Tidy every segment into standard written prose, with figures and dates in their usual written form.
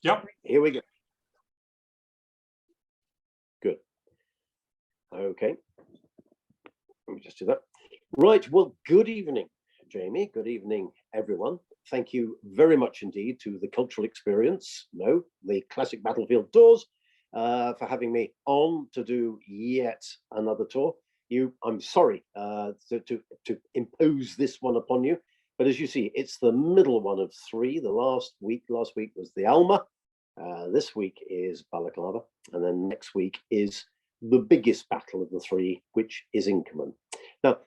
Yep. Here we go. Good. Okay. Let me just do that. Right. Well, good evening, Jamie. Good evening, everyone. Thank you very much indeed to the Cultural Experience, the Classic Battlefield Tours, for having me on to do yet another tour. I'm sorry to impose this one upon you, but as you see, it's the middle one of three. The last week was the Alma. This week is Balaklava, and then next week is the biggest battle of the three, which is Inkerman. Now,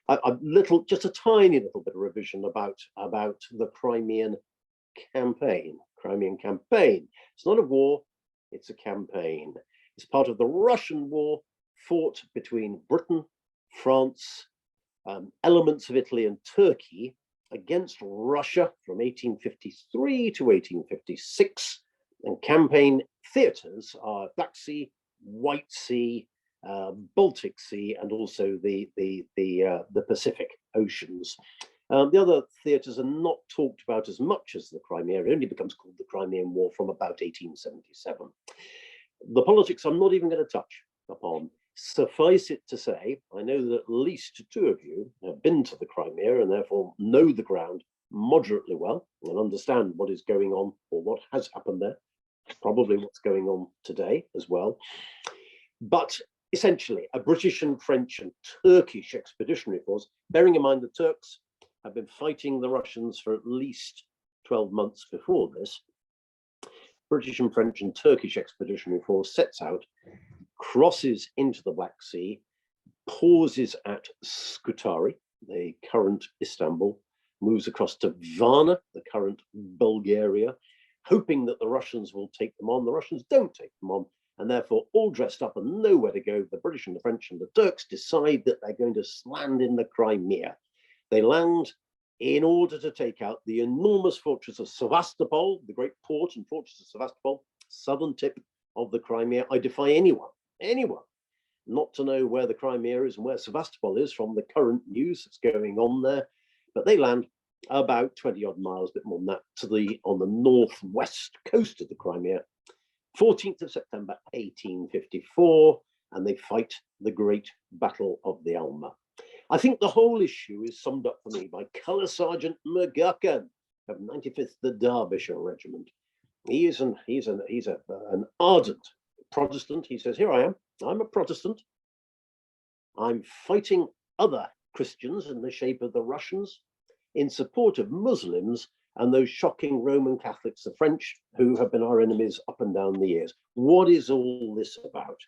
just a tiny little bit of revision about the Crimean campaign. It's not a war, it's a campaign. It's part of the Russian war fought between Britain, France, elements of Italy and Turkey against Russia from 1853 to 1856. And campaign theatres are Black Sea, White Sea, Baltic Sea, and also the Pacific Oceans. The other theatres are not talked about as much as the Crimea. It only becomes called the Crimean War from about 1877. The politics I'm not even going to touch upon. Suffice it to say, I know that at least two of you have been to the Crimea and therefore know the ground moderately well and understand what is going on or what has happened there, probably what's going on today as well. But essentially, a British and French and Turkish expeditionary force, bearing in mind the Turks have been fighting the Russians for at least 12 months before this. British and French and Turkish expeditionary force sets out, crosses into the Black Sea, pauses at Scutari, the current Istanbul, moves across to Varna, the current Bulgaria, hoping that the Russians will take them on. The Russians don't take them on, and therefore, all dressed up and nowhere to go, the British and the French and the Turks decide that they're going to land in the Crimea. They land in order to take out the enormous fortress of Sevastopol, the great port and fortress of Sevastopol, southern tip of the Crimea. I defy anyone not to know where the Crimea is and where Sevastopol is from the current news that's going on there. But they land about 20 odd miles, a bit more than that, on the northwest coast of the Crimea, 14th of September 1854, and they fight the Great Battle of the Alma. I think the whole issue is summed up for me by Colour Sergeant McGuckin of 95th the Derbyshire Regiment. He's an ardent Protestant. He says, here I am, I'm a Protestant. I'm fighting other Christians in the shape of the Russians in support of Muslims and those shocking Roman Catholics, the French, who have been our enemies up and down the years. What is all this about?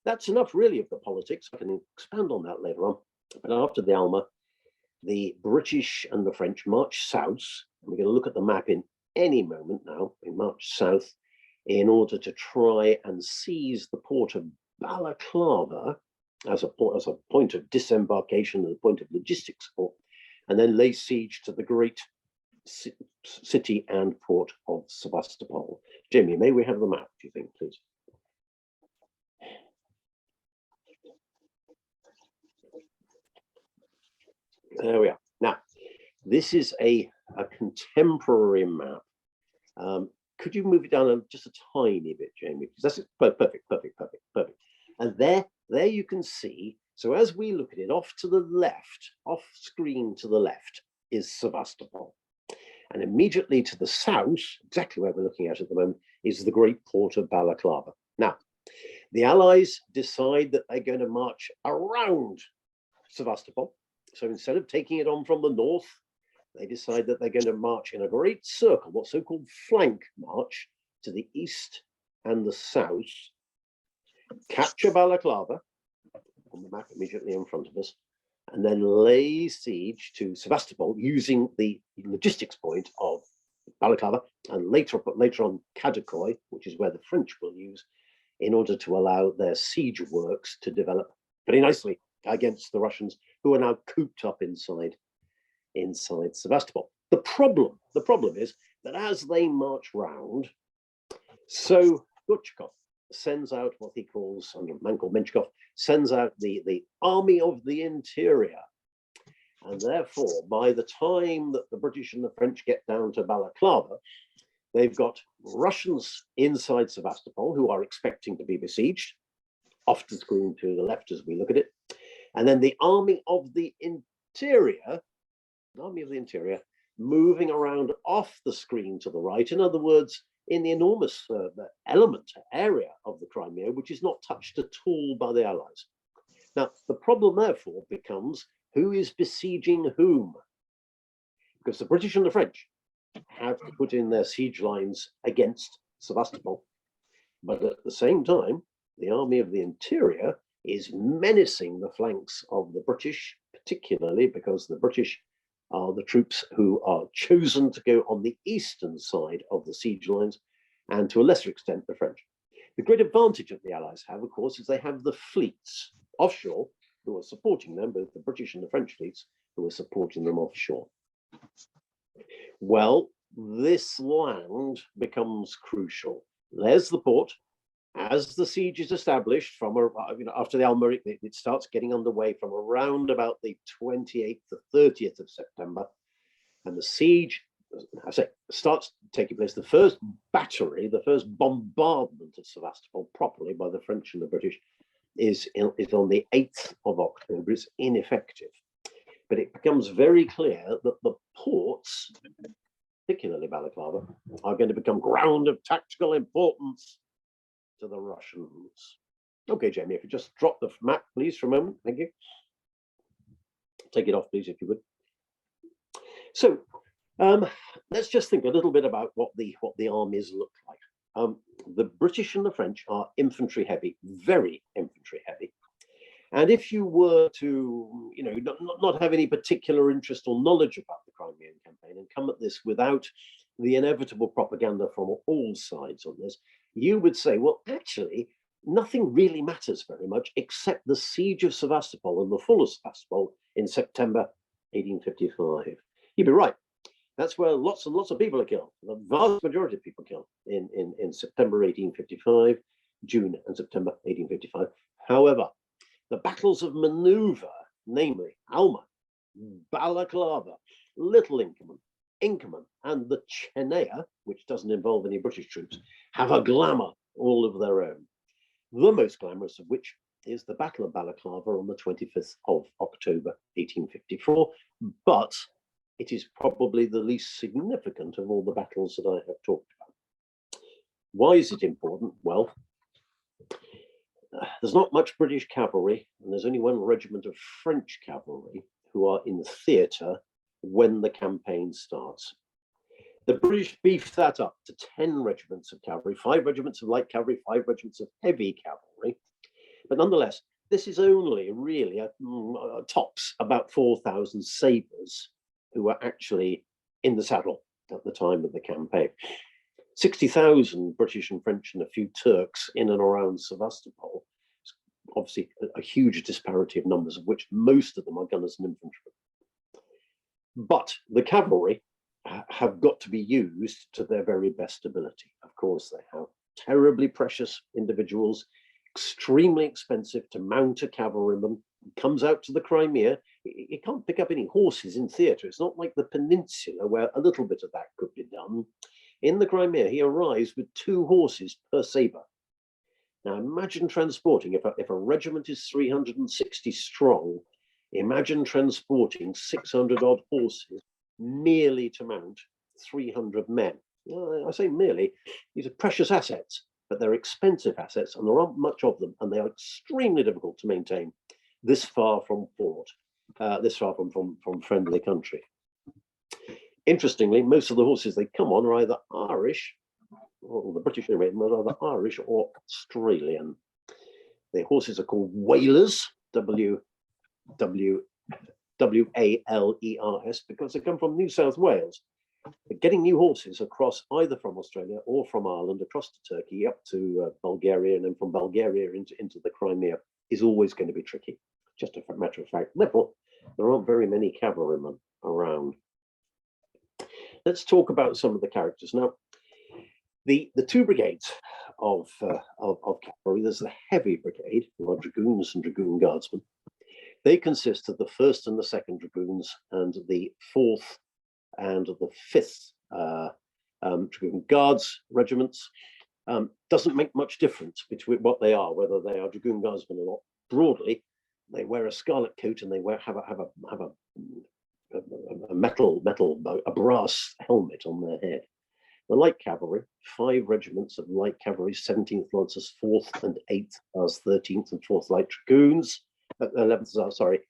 That's enough really of the politics. I can expand on that later on. But after the Alma, the British and the French march south. And we're going to look at the map in any moment now. They march south in order to try and seize the port of Balaklava as a point of disembarkation and a point of logistics support, and then lay siege to the great city and port of Sevastopol. Jamie, may we have the map, do you think, please? There we are. Now, this is a contemporary map. Could you move it down just a tiny bit, Jamie? Because that's perfect. And there you can see, so as we look at it, off to the left, off screen to the left, is Sevastopol. And immediately to the south, exactly where we're looking at the moment, is the great port of Balaklava. Now, the Allies decide that they're going to march around Sevastopol. So instead of taking it on from the north, they decide that they're going to march in a great circle, what's so-called flank march, to the east and the south, capture Balaklava, on the map immediately in front of us, and then lay siege to Sevastopol using the logistics point of Balaklava, and later on Kadikoy, which is where the French will use, in order to allow their siege works to develop very nicely against the Russians, who are now cooped up inside Sevastopol. The problem is that as they march round, so Gorchakov sends out what he calls, under a man called Menshikov, sends out the Army of the Interior. And therefore, by the time that the British and the French get down to Balaklava, They've got Russians inside Sevastopol who are expecting to be besieged, off the screen to the left as we look at it. And then the Army of the Interior, moving around off the screen to the right. In other words, in the enormous area of the Crimea, which is not touched at all by the Allies. Now, the problem therefore becomes who is besieging whom? Because the British and the French have to put in their siege lines against Sevastopol. But at the same time, the Army of the Interior is menacing the flanks of the British, particularly because the British are the troops who are chosen to go on the eastern side of the siege lines, and to a lesser extent, the French. The great advantage that the Allies have, of course, is they have the fleets offshore who are supporting them, both the British and the French fleets who are supporting them offshore. Well, this land becomes crucial. There's the port. As the siege is established from after the Almeric, it starts getting underway from around about the 28th to 30th of September, and the siege, I say, starts taking place. The first battery, the first bombardment of Sevastopol properly by the French and the British is on the 8th of October. It's ineffective, but it becomes very clear that the ports, particularly Balaklava, are going to become ground of tactical importance to the Russians. Okay, Jamie, if you just drop the map, please, for a moment. Thank you. Take it off, please, if you would. So let's just think a little bit about what the armies look like. The British and the French are infantry heavy, very infantry heavy. And if you were to, not have any particular interest or knowledge about the Crimean campaign and come at this without the inevitable propaganda from all sides on this, you would say, well, actually, nothing really matters very much except the siege of Sevastopol and the fall of Sevastopol in September 1855. You'd be right. That's where lots and lots of people are killed. The vast majority of people killed in September 1855, June and September 1855. However, the battles of maneuver, namely Alma, Balaklava, Little Inkerman, and the Chenea, which doesn't involve any British troops, have a glamour all of their own. The most glamorous of which is the Battle of Balaklava on the 25th of October 1854, but it is probably the least significant of all the battles that I have talked about. Why is it important? Well, there's not much British cavalry, and there's only one regiment of French cavalry who are in theatre when the campaign starts. The British beefed that up to 10 regiments of cavalry, 5 regiments of light cavalry, 5 regiments of heavy cavalry. But nonetheless, this is only really tops about 4,000 sabres who are actually in the saddle at the time of the campaign. 60,000 British and French and a few Turks in and around Sevastopol. Obviously, a huge disparity of numbers, of which most of them are gunners and infantry. But the cavalry have got to be used to their very best ability. Of course, they have terribly precious individuals, extremely expensive to mount a cavalryman. He comes out to the Crimea. He can't pick up any horses in theatre. It's not like the peninsula where a little bit of that could be done. In the Crimea, he arrives with 2 horses per sabre. Now, imagine transporting, if a regiment is 360 strong, imagine transporting 600 odd horses merely to mount 300 men. I say merely, these are precious assets, but they're expensive assets and there aren't much of them, and they are extremely difficult to maintain this far from port, this far from friendly country. Interestingly, most of the horses they come on are either Irish, or the British are either Irish or Australian. The horses are called whalers, W-A-L-E-R-S, because they come from New South Wales. But getting new horses across either from Australia or from Ireland, across to Turkey, up to Bulgaria, and then from Bulgaria into the Crimea is always going to be tricky, just a matter of fact. Therefore, there aren't very many cavalrymen around. Let's talk about some of the characters. Now, the 2 brigades of cavalry, there's the Heavy Brigade, who are dragoons and dragoon guardsmen. They consist of the 1st and the 2nd dragoons and the 4th and the 5th Dragoon Guards regiments. Doesn't make much difference between what they are, whether they are Dragoon Guardsmen or not. Broadly, they wear a scarlet coat and they have a brass helmet on their head. The Light Cavalry, 5 regiments of Light Cavalry, 17th Lancers, 4th and 8th as 13th and 4th Light Dragoons, 11th, sorry.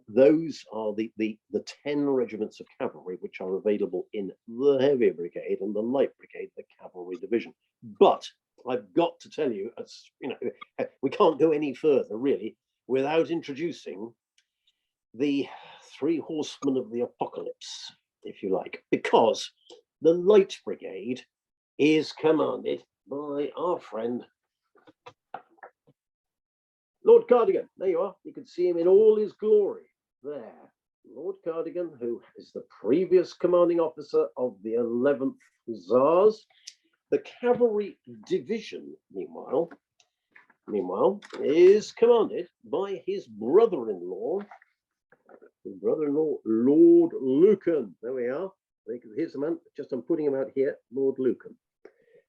Those are the 10 regiments of cavalry which are available in the Heavy Brigade and the Light Brigade, the Cavalry Division. But I've got to tell you, we can't go any further really without introducing the 3 horsemen of the apocalypse, if you like, because the Light Brigade is commanded by our friend Lord Cardigan. There you are. You can see him in all his glory there. Lord Cardigan, who is the previous commanding officer of the 11th Hussars. The cavalry division, meanwhile, is commanded by his brother-in-law, Lord Lucan. There we are. Here's the man. I'm putting him out here, Lord Lucan.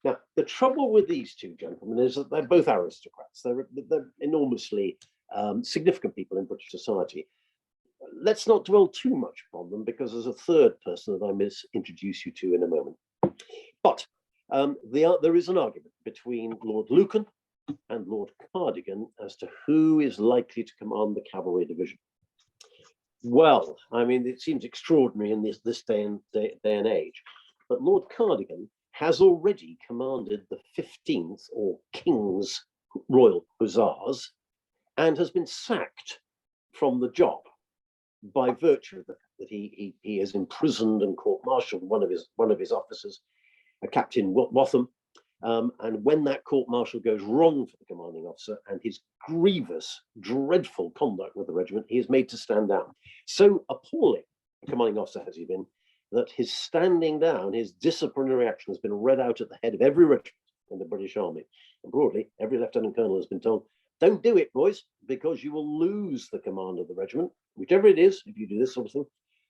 Now, the trouble with these 2 gentlemen is that they're both aristocrats. They're enormously significant people in British society. Let's not dwell too much upon them because there's a third person that I must introduce you to in a moment. But there is an argument between Lord Lucan and Lord Cardigan as to who is likely to command the cavalry division. Well, I mean, it seems extraordinary in this day and age, but Lord Cardigan has already commanded the 15th or King's Royal Hussars and has been sacked from the job by virtue of the fact that he has imprisoned and court-martialed one of his officers, a Captain Watham. And when that court-martial goes wrong for the commanding officer and his grievous, dreadful conduct with the regiment, he is made to stand down. So appalling a commanding officer has he been that his standing down, his disciplinary action has been read out at the head of every regiment in the British Army. And broadly, every lieutenant colonel has been told, don't do it, boys, because you will lose the command of the regiment, whichever it is, if you do this sort of thing,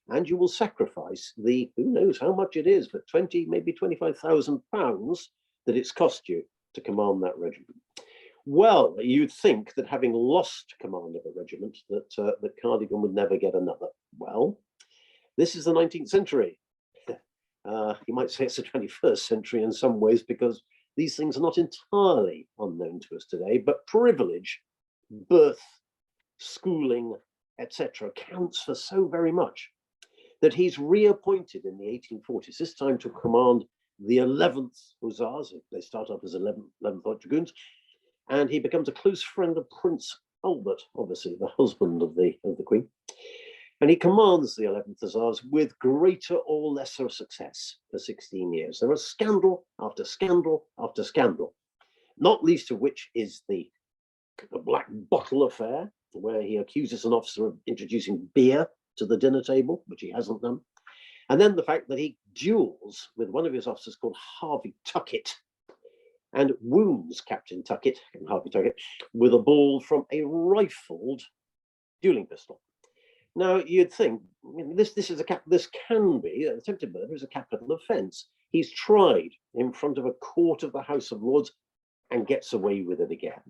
and you will sacrifice who knows how much it is, but 20, maybe 25,000 pounds that it's cost you to command that regiment. Well, you'd think that having lost command of a regiment, that Cardigan would never get another. Well, this is the 19th century. You might say it's the 21st century in some ways because these things are not entirely unknown to us today, but privilege, birth, schooling, etc. counts for so very much that he's reappointed in the 1840s, this time to command the 11th Hussars. They start off as 11th Light Dragoons, and he becomes a close friend of Prince Albert, obviously the husband of the Queen. And he commands the 11th Hussars with greater or lesser success for 16 years. There was scandal after scandal after scandal, not least of which is the Black Bottle affair, where he accuses an officer of introducing beer to the dinner table, which he hasn't done. And then the fact that he duels with one of his officers called Harvey Tuckett and wounds Captain Tuckett, Harvey Tuckett, with a ball from a rifled dueling pistol. Now, you'd think this can be attempted murder is a capital offence. He's tried in front of a court of the House of Lords and gets away with it again.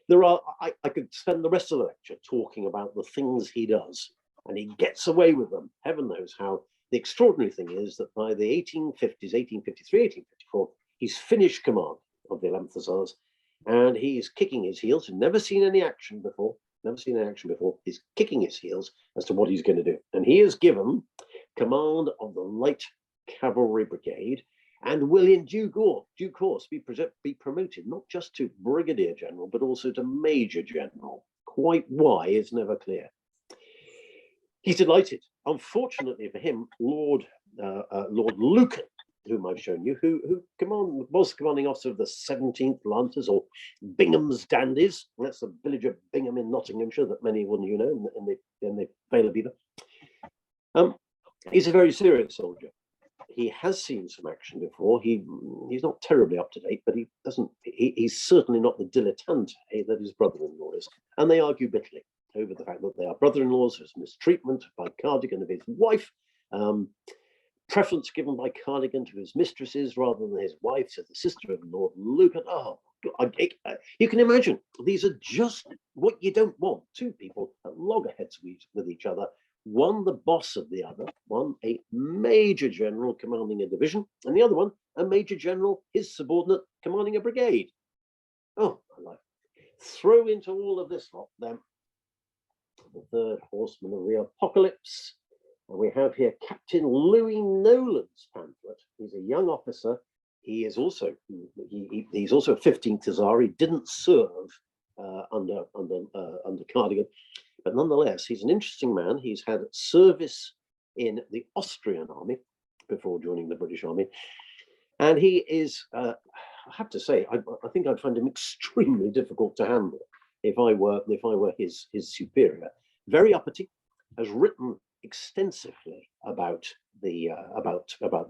I could spend the rest of the lecture talking about the things he does, and he gets away with them. Heaven knows how. The extraordinary thing is that by the 1850s, 1853, 1854, he's finished command of the 11th Hussars, and he's kicking his heels. Never seen any action before. He's kicking his heels as to what he's going to do. And he is given command of the Light Cavalry Brigade and will in due course be promoted not just to Brigadier General, but also to Major General. Quite why is never clear. He's delighted. Unfortunately for him, Lord Lucan, whom I've shown you, who was commanding officer of the 17th Lancers, or Bingham's Dandies. That's the village of Bingham in Nottinghamshire that many wouldn't know in the Vale of Beaver. He's a very serious soldier. He has seen some action before. He's not terribly up to date, but he's certainly not the dilettante that his brother-in-law is. And they argue bitterly over the fact that they are brother-in-laws. There's mistreatment by Cardigan of his wife. preference given by Cardigan to his mistresses rather than his wife, said the sister of Lord Lucan. Oh, you can imagine, these are just what you don't want. Two people at loggerheads with each other, one the boss of the other, one a major general commanding a division, and the other one a major general, his subordinate, commanding a brigade. Oh, my life. Throw into all of this lot, then, the third horseman of the apocalypse. And we have here Captain Louis Nolan's pamphlet. He's a young officer. He is also he's also a 15th Hussar. He didn't serve under Cardigan, but nonetheless, he's an interesting man. He's had service in the Austrian army before joining the British army, and he is. I have to say, I think I'd find him extremely difficult to handle if I were his superior. Very uppity, has written extensively about the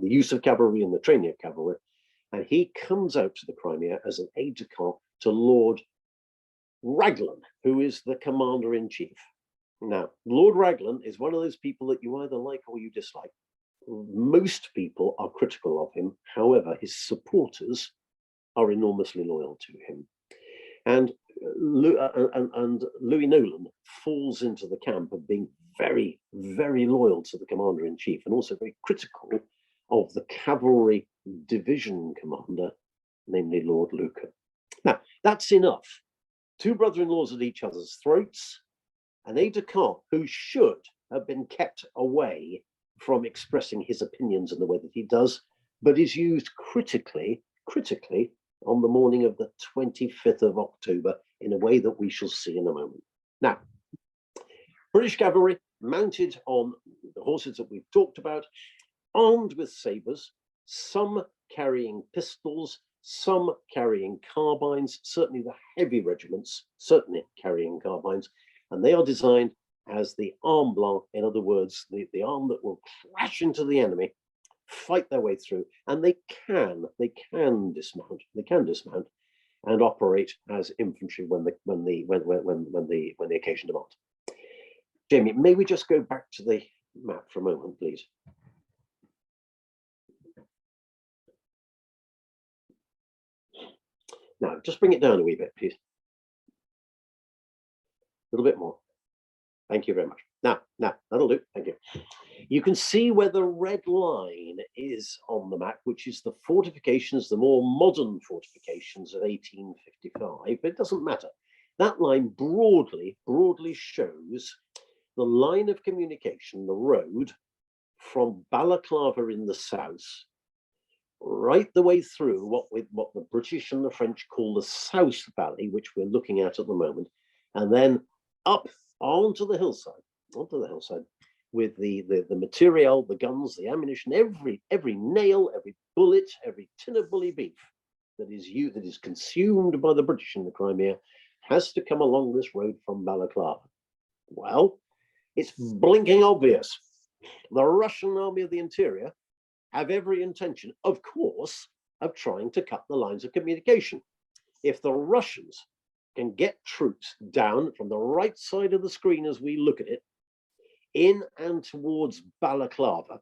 use of cavalry and the training of cavalry, and he comes out to the Crimea as an aide-de-camp to Lord Raglan, who is the commander-in-chief. Now, Lord Raglan is one of those people that you either like or you dislike. Most people are critical of him. However, his supporters are enormously loyal to him. And Louis Nolan falls into the camp of being very, very loyal to the commander-in-chief and also very critical of the cavalry division commander, namely Lord Lucan. Now, that's enough. Two brother-in-laws at each other's throats, an aide-de-camp who should have been kept away from expressing his opinions in the way that he does, but is used critically on the morning of the 25th of October in a way that we shall see in a moment. Now, British cavalry mounted on the horses that we've talked about, armed with sabres, some carrying pistols, some carrying carbines, certainly the heavy regiments, certainly carrying carbines, and they are designed as the arme blanc, in other words, the arm that will crash into the enemy, fight their way through, and they can dismount and operate as infantry when the occasion demands. Jamie, may we just go back to the map for a moment, please? Now, just bring it down a wee bit, please. A little bit more. Thank you very much. Now, that'll do. Thank you. You can see where the red line is on the map, which is the fortifications, the more modern fortifications of 1855, but it doesn't matter. That line broadly what the line of communication, the road from Balaklava in the south, right the way through what the British and the French call the South Valley, which we're looking at the moment, and then up onto the hillside with the material, the guns, the ammunition, every nail, every bullet, every tin of bully beef that is consumed by the British in the Crimea has to come along this road from Balaklava. Well, it's blinking obvious. The Russian Army of the Interior have every intention, of course, of trying to cut the lines of communication. If the Russians can get troops down from the right side of the screen as we look at it, in and towards Balaklava,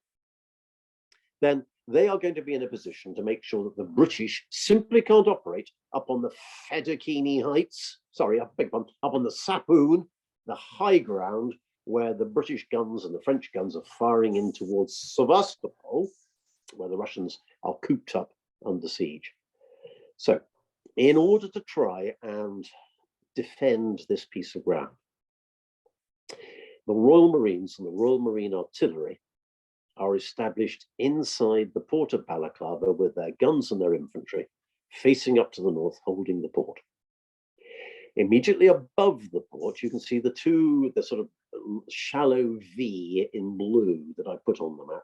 then they are going to be in a position to make sure that the British simply can't operate up on the Fedokini Heights, up on the Sapoon, the high ground where the British guns and the French guns are firing in towards Sevastopol, where the Russians are cooped up under siege. So, in order to try and defend this piece of ground, the Royal Marines and the Royal Marine Artillery are established inside the port of Balaklava with their guns and their infantry facing up to the north, holding the port. Immediately above the port, you can see the sort of shallow V in blue that I put on the map.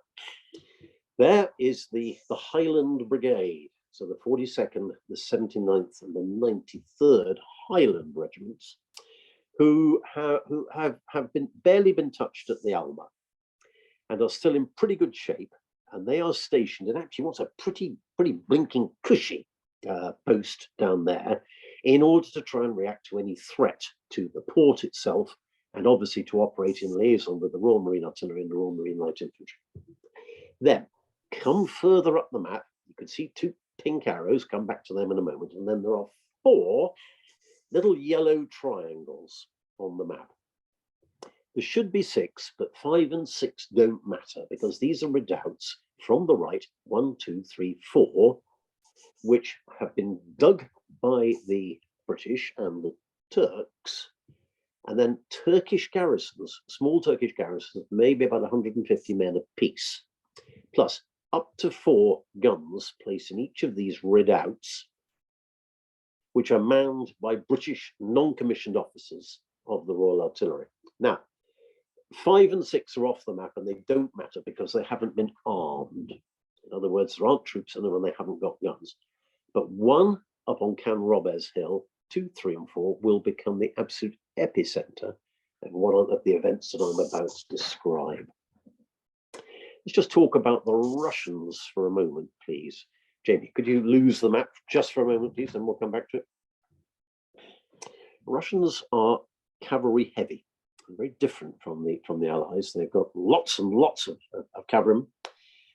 There is the Highland Brigade, so the 42nd, the 79th, and the 93rd Highland Regiments, who have barely been touched at the Alma and are still in pretty good shape. And they are stationed in actually what's a pretty blinking cushy post down there in order to try and react to any threat to the port itself, and obviously to operate in liaison with the Royal Marine Artillery and the Royal Marine Light Infantry. Then, come further up the map, you can see two pink arrows, come back to them in a moment, and then there are four little yellow triangles on the map. There should be six, but 5 and 6 don't matter because these are redoubts from the right, 1, 2, 3, 4, which have been dug by the British and the Turks, and then Turkish garrisons, small Turkish garrisons, maybe about 150 men apiece, plus up to 4 guns placed in each of these redoubts, which are manned by British non-commissioned officers of the Royal Artillery. Now, 5 and 6 are off the map and they don't matter because they haven't been armed. In other words, there aren't troops in them and they haven't got guns. But 1 up on Can Robes Hill, 2, 3, and 4 will become the absolute epicenter of one of the events that I'm about to describe. Let's just talk about the Russians for a moment, please. Jamie, could you lose the map just for a moment, please, and we'll come back to it. Russians are cavalry heavy, very different from the Allies. They've got lots and lots of cavalry.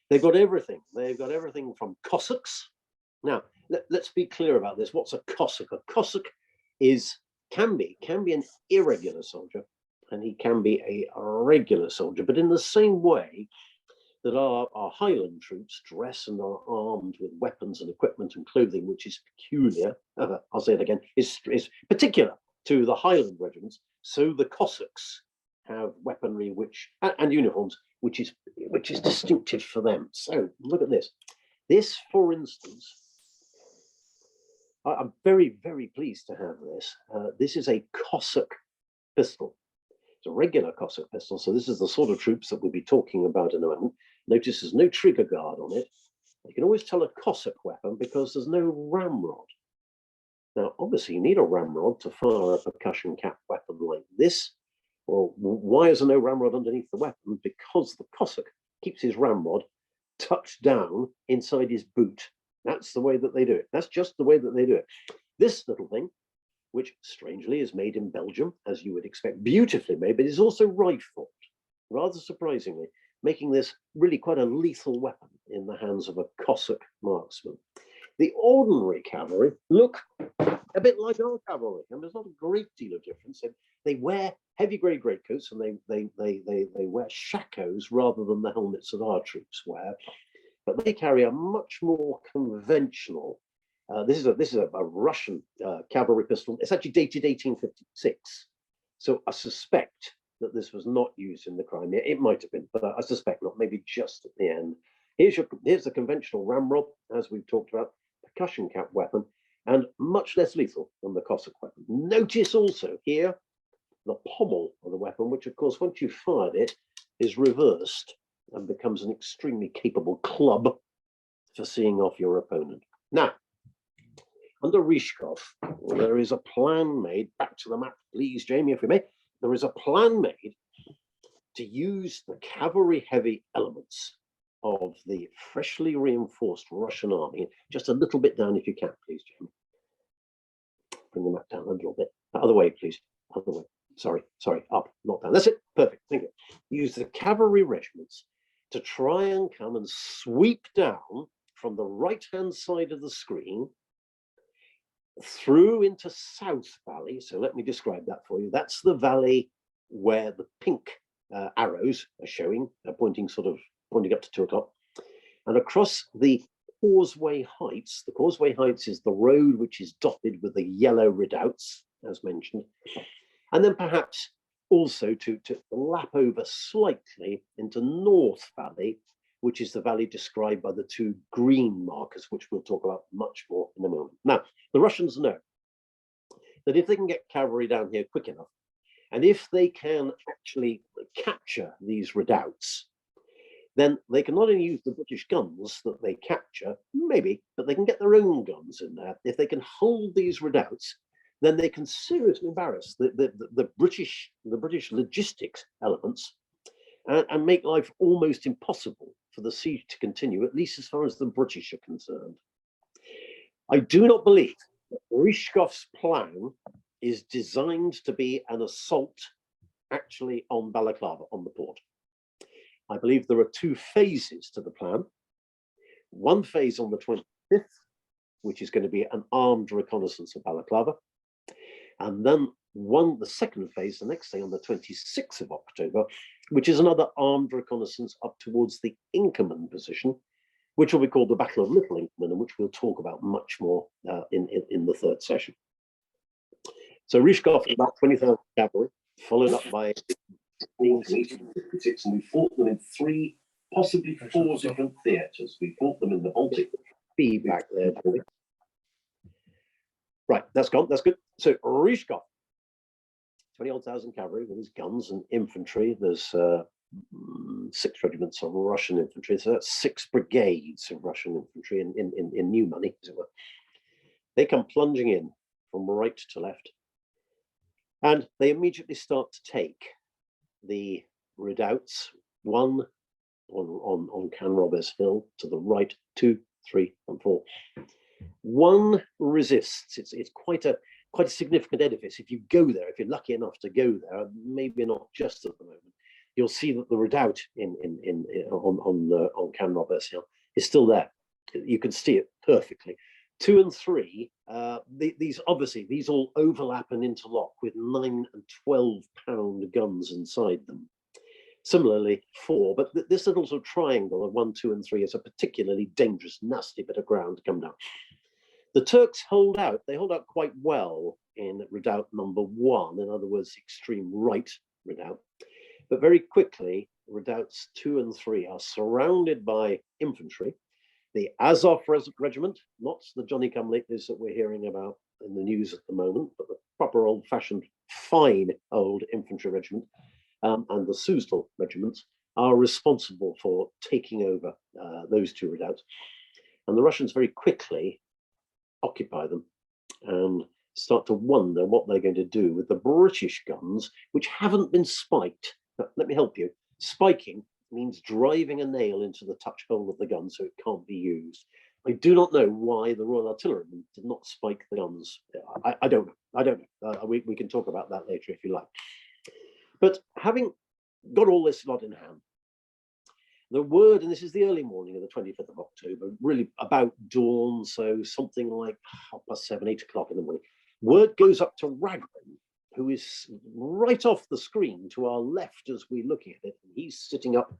They've got everything. They've got everything from Cossacks. Now, let's be clear about this. What's a Cossack? A Cossack can be an irregular soldier, and he can be a regular soldier. But in the same way that our Highland troops dress and are armed with weapons and equipment and clothing, which is peculiar, I'll say it again, is particular to the Highland regiments, so the Cossacks have weaponry and uniforms which is distinctive for them. So look at this. This, for instance, I'm very, very pleased to have this. This is a Cossack pistol. It's a regular Cossack pistol, so this is the sort of troops that we'll be talking about in a moment. Notice there's no trigger guard on it. You can always tell a Cossack weapon because there's no ramrod. Now, obviously, you need a ramrod to fire a percussion cap weapon like this. Well, why is there no ramrod underneath the weapon? Because the Cossack keeps his ramrod tucked down inside his boot. That's the way that they do it. That's just the way that they do it. This little thing, which strangely is made in Belgium, as you would expect, beautifully made, but is also rifled, rather surprisingly, making this really quite a lethal weapon in the hands of a Cossack marksman. The ordinary cavalry look a bit like our cavalry, and there's not a great deal of difference. They wear heavy grey greatcoats and they wear shakos rather than the helmets that our troops wear, but they carry a much more conventional. This is a Russian cavalry pistol. It's actually dated 1856, so I suspect that this was not used in the Crimea. It might have been, but I suspect not. Maybe just at the end. Here's the conventional ramrod, as we've talked about, percussion cap weapon, and much less lethal than the Cossack weapon. Notice also here the pommel of the weapon, which of course, once you've fired it, is reversed and becomes an extremely capable club for seeing off your opponent. Now, under Rzyhov, there is a plan made, back to the map, please, Jamie, if we may. There is a plan made to use the cavalry-heavy elements of the freshly reinforced Russian army. Just a little bit down if you can, please, Jamie. Bring the map down a little bit. Other way, please. Other way. Sorry, up, not down. That's it. Perfect. Thank you. Use the cavalry regiments to try and come and sweep down from the right-hand side of the screen through into South Valley. So let me describe that for you. That's the valley where the pink arrows are showing, pointing up to 2 o'clock, and across the Causeway Heights. The Causeway Heights is the road which is dotted with the yellow redoubts, as mentioned, and then perhaps also to lap over slightly into North Valley, which is the valley described by the 2 green markers, which we'll talk about much more in a moment. Now, the Russians know that if they can get cavalry down here quick enough, and if they can actually capture these redoubts, then they can not only use the British guns that they capture, maybe, but they can get their own guns in there. If they can hold these redoubts, then they can seriously embarrass the British logistics elements and make life almost impossible for the siege to continue, at least as far as the British are concerned. I do not believe that Rzyhov's plan is designed to be an assault actually on Balaklava, on the port. I believe there are 2 phases to the plan. one phase on the 25th, which is going to be an armed reconnaissance of Balaklava, and then the second phase, the next day on the 26th of October, which is another armed reconnaissance up towards the Inkerman position, which will be called the Battle of Little Inkerman, and which we'll talk about much more in the third session. So Rzyhov, about 20,000 cavalry, followed up by 1856, and we fought them in 3, possibly 4 different theatres. We fought them in the Baltic Sea back there. Right, that's gone, that's good. So Rzyhov, 20,000 cavalry with his guns and infantry. There's 6 regiments of Russian infantry, so that's 6 brigades of Russian infantry in new money, as it were. They come plunging in from right to left, and they immediately start to take the redoubts, 1 on Canrobes Hill to the right, 2, 3, and 4. 1 resists. It's quite a significant edifice. If you go there, if you're lucky enough to go there, maybe not just at the moment, you'll see that the redoubt on Canrobes Hill is still there. You can see it perfectly. 2 and 3, these all overlap and interlock with 9 and 12-pound guns inside them. Similarly, 4, but this little sort of triangle of 1, 2, and 3 is a particularly dangerous, nasty bit of ground to come down. The Turks hold out. They hold out quite well in redoubt number 1, in other words, extreme right redoubt. But very quickly, redoubts 2 and 3 are surrounded by infantry. The Azov regiment, not the Johnny-come-latelys that we're hearing about in the news at the moment, but the proper old-fashioned, fine old infantry regiment, and the Suzdal regiment are responsible for taking over those 2 redoubts. And the Russians very quickly occupy them and start to wonder what they're going to do with the British guns, which haven't been spiked. Let me help you. Spiking means driving a nail into the touch hole of the gun so it can't be used. I do not know why the Royal Artillerymen did not spike the guns. I don't know. We can talk about that later if you like. But having got all this lot in hand, the word, and this is the early morning of the 25th of October, really about dawn, so something like 7:30, 8 o'clock in the morning, word goes up to Raglan, who is right off the screen to our left as we're looking at it. He's sitting up,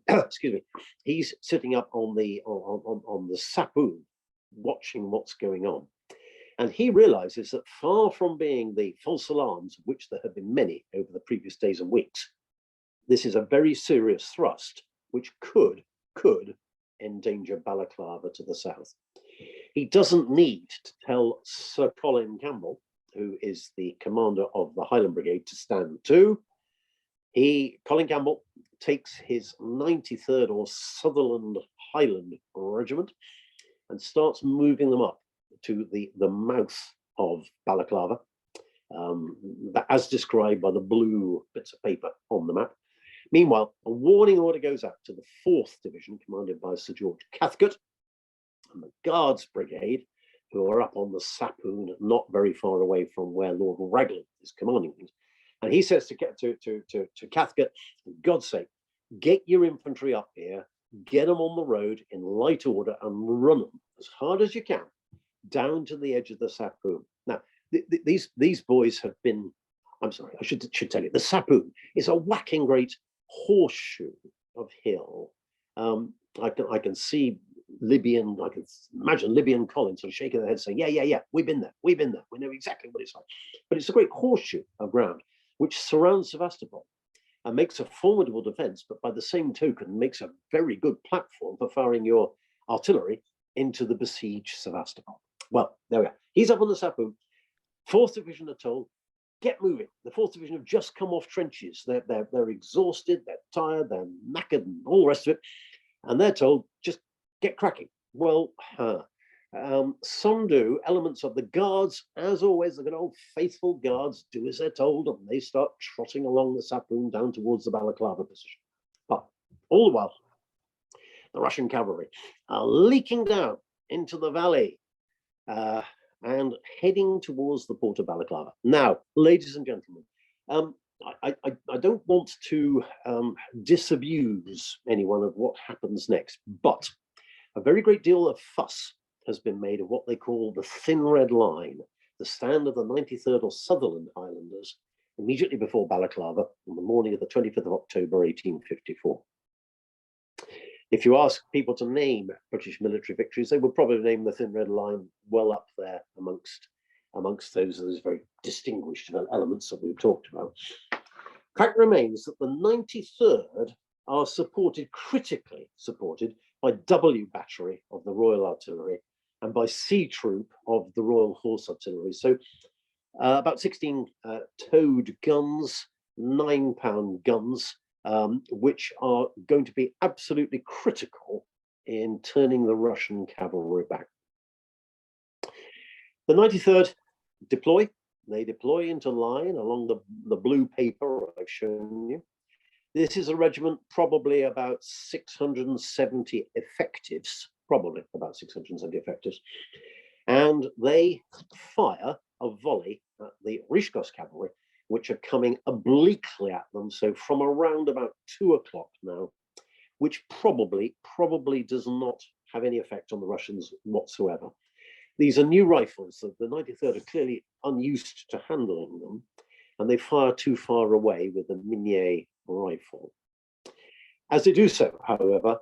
excuse me, he's sitting up on the Sapoon, watching what's going on. And he realizes that far from being the false alarms, of which there have been many over the previous days and weeks, this is a very serious thrust, which could endanger Balaklava to the south. He doesn't need to tell Sir Colin Campbell, who is the commander of the Highland Brigade, to stand to. Colin Campbell takes his 93rd or Sutherland Highland Regiment and starts moving them up to the mouth of Balaklava, as described by the blue bits of paper on the map. Meanwhile, a warning order goes out to the 4th Division, commanded by Sir George Cathcart, and the Guards Brigade, who are up on the Sapoon, not very far away from where Lord Raglan is commanding things. And he says to Cathcart, for God's sake, get your infantry up here, get them on the road in light order, and run them as hard as you can down to the edge of the Sapoon. Now, these boys have been, I'm sorry, I should tell you, the Sapoon is a whacking great horseshoe of hill. I can see I can imagine Libby and Collins sort of shaking their heads saying, yeah, we've been there, we know exactly what it's like. But it's a great horseshoe of ground which surrounds Sevastopol and makes a formidable defense, but by the same token makes a very good platform for firing your artillery into the besieged Sevastopol. Well, there we are. He's up on the Sapoon. 4th Division are told, get moving. The 4th Division have just come off trenches. They're exhausted, they're tired, they're knackered, and all the rest of it. And they're told, just get cracking. Well, some do. Elements of the Guards, as always, the good old faithful Guards do as they're told, and they start trotting along the Sapoon down towards the Balaklava position. But all the while, the Russian cavalry are leaking down into the valley and heading towards the port of Balaklava. Now, ladies and gentlemen, I don't want to disabuse anyone of what happens next, but A very great deal of fuss has been made of what they call the Thin Red Line, the stand of the 93rd or Sutherland Highlanders, immediately before Balaklava on the morning of the 25th of October, 1854. If you ask people to name British military victories, they would probably name the Thin Red Line well up there amongst those very distinguished elements that we've talked about. Fact remains that the 93rd are critically supported by W Battery of the Royal Artillery and by C Troop of the Royal Horse Artillery. So about 16 towed guns, 9-pound guns, which are going to be absolutely critical in turning the Russian cavalry back. The 93rd deploy. They deploy into line along the blue paper I've shown you. This is a regiment, probably about 670 effectives, and they fire a volley at the Rzyhov cavalry, which are coming obliquely at them. So from around about 2 o'clock now, which probably does not have any effect on the Russians whatsoever. These are new rifles. The 93rd are clearly unused to handling them, and they fire too far away with the Minier rifle. As they do so, however,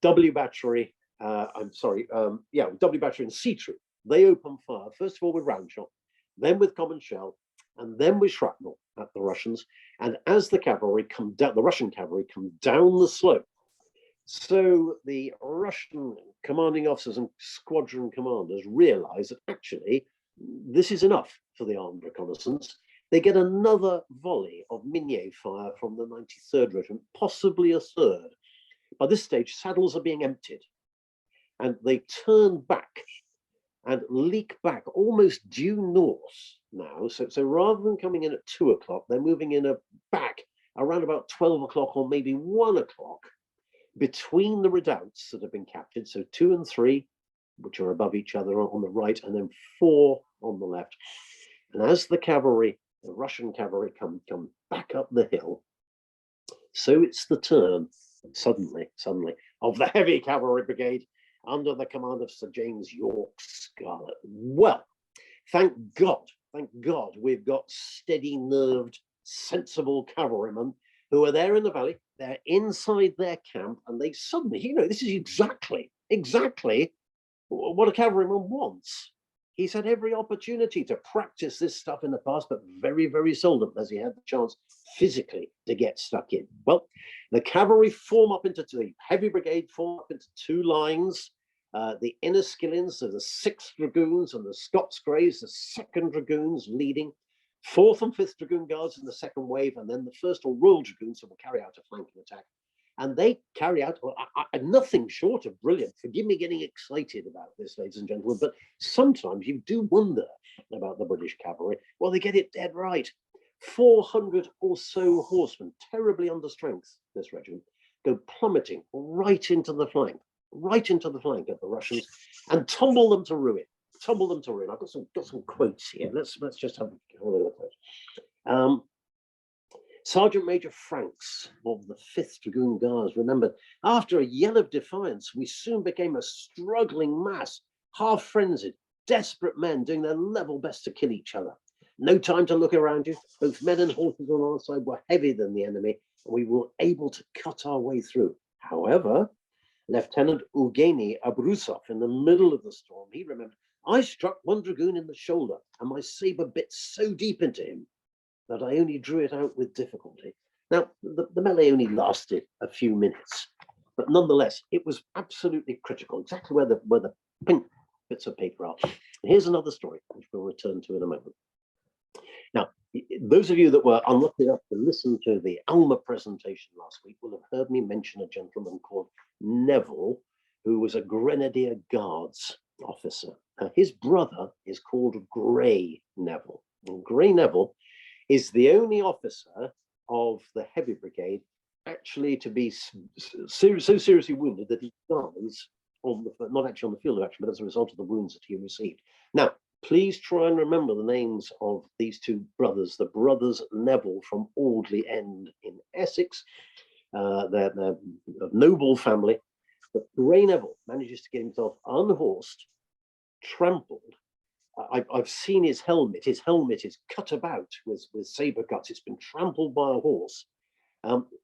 W Battery and C Troop, they open fire, first of all with round shot, then with common shell, and then with shrapnel at the Russians. And as the cavalry come down, the Russian cavalry come down the slope. So the Russian commanding officers and squadron commanders realize that actually this is enough for the armed reconnaissance. They get another volley of Minier fire from the 93rd Regiment, possibly a third. By this stage, saddles are being emptied, and they turn back and leak back almost due north now. So rather than coming in at 2 o'clock, they're moving in back around about 12 o'clock or maybe 1 o'clock between the redoubts that have been captured. So 2 and 3, which are above each other on the right, and then 4 on the left. And as the Russian cavalry come back up the hill, so it's the turn, suddenly, of the Heavy Cavalry Brigade under the command of Sir James York Scarlett. Well, thank God, we've got steady-nerved, sensible cavalrymen who are there in the valley. They're inside their camp, and they suddenly, this is exactly what a cavalryman wants. He's had every opportunity to practice this stuff in the past, but very, very seldom has he had the chance physically to get stuck in. Well, the cavalry form up into the Heavy Brigade form up into 2 lines. The Inniskillens, so the 6th Dragoons, and the Scots Greys, the 2nd Dragoons leading. 4th and 5th Dragoon Guards in the second wave, and then the 1st or Royal Dragoons who will carry out a flanking attack. And they carry out nothing short of brilliant. Forgive me getting excited about this, ladies and gentlemen, but sometimes you do wonder about the British cavalry. Well, they get it dead right. 400 or so horsemen, terribly under strength, this regiment, go plummeting right into the flank of the Russians, and tumble them to ruin. I've got some quotes here. Let's just have a look at it. Sergeant Major Franks of the 5th Dragoon Guards remembered, after a yell of defiance, we soon became a struggling mass, half frenzied, desperate men doing their level best to kill each other. No time to look around you. Both men and horses on our side were heavier than the enemy, and we were able to cut our way through. However, Lieutenant Evgeny Abrusov, in the middle of the storm, he remembered, I struck one dragoon in the shoulder, and my saber bit so deep into him that I only drew it out with difficulty. Now, the melee only lasted a few minutes, but nonetheless, it was absolutely critical, exactly where the pink bits of paper are. And here's another story, which we'll return to in a moment. Now, those of you that were unlucky enough to listen to the Alma presentation last week will have heard me mention a gentleman called Neville, who was a Grenadier Guards officer. His brother is called Grey Neville. And Grey Neville is the only officer of the Heavy Brigade actually to be so seriously wounded that he dies not actually on the field of action, but as a result of the wounds that he received. Now, please try and remember the names of these 2 brothers, the brothers Neville from Audley End in Essex. They're of noble family, But Grey Neville manages to get himself unhorsed, trampled. I've seen his helmet. His helmet is cut about with saber cuts. It's been trampled by a horse.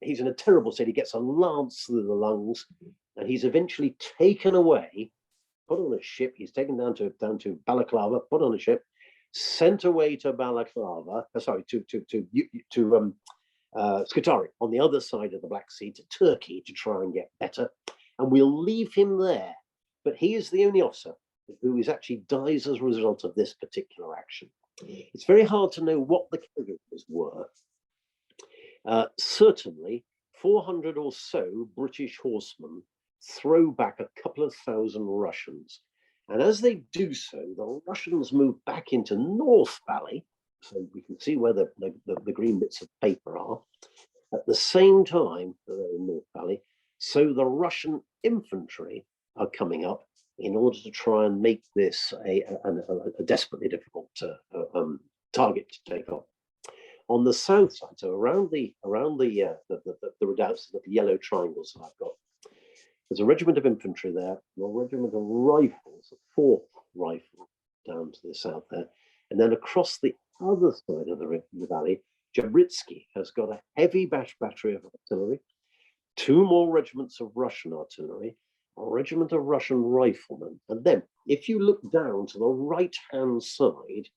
He's in a terrible state. He gets a lance through the lungs, and he's eventually taken away, put on a ship. He's taken down to Balaklava, put on a ship, sent away to Balaklava. To Scutari on the other side of the Black Sea, to Turkey, to try and get better. And we'll leave him there. But he is the only officer who actually dies as a result of this particular action. It's very hard to know what the casualties were. Certainly, 400 or so British horsemen throw back a couple of thousand Russians. And as they do so, the Russians move back into North Valley. So we can see where the green bits of paper are. At the same time, they're in North Valley. So the Russian infantry are coming up in order to try and make this a desperately difficult target to take on. On the south side, so around the redoubts, the yellow triangles that I've got, there's a regiment of infantry there, a regiment of rifles, a 4th rifle down to the south there, and then across the other side of the valley, Jabritsky has got a heavy battery of artillery, 2 more regiments of Russian artillery, a regiment of Russian riflemen. And then if you look down to the right-hand side,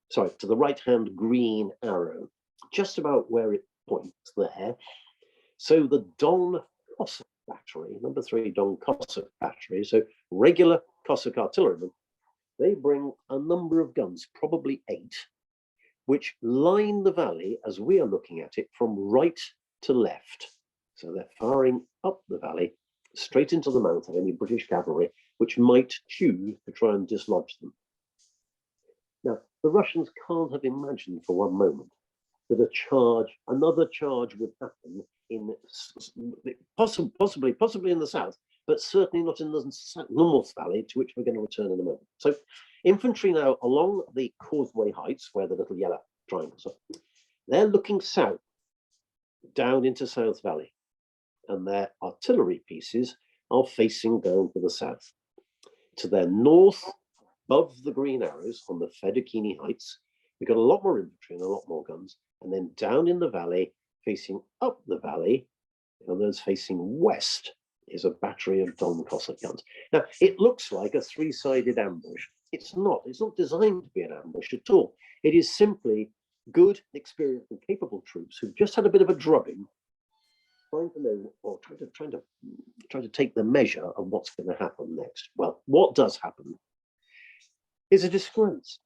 sorry, to the right-hand green arrow, just about where it points there, so the Don Cossack battery, number 3 Don Cossack battery, so regular Cossack artillerymen, they bring a number of guns, probably 8, which line the valley as we are looking at it from right to left. So they're firing up the valley, straight into the mouth of any British cavalry, which might choose to try and dislodge them. Now, the Russians can't have imagined for one moment that another charge would happen in possibly in the south, but certainly not in the North Valley, to which we're going to return in a moment. So infantry now along the causeway heights, where the little yellow triangles are, they're looking south, down into South Valley, and their artillery pieces are facing down to the south. To their north, above the green arrows on the Fedukini Heights, we've got a lot more infantry and a lot more guns. And then down in the valley, facing up the valley, and those facing west, is a battery of Don Cossack guns. Now, it looks like a 3-sided ambush. It's not. It's not designed to be an ambush at all. It is simply good, experienced, and capable troops who've just had a bit of a drubbing, trying to know, or trying to take the measure of what's going to happen next. Well, what does happen is a disgrace.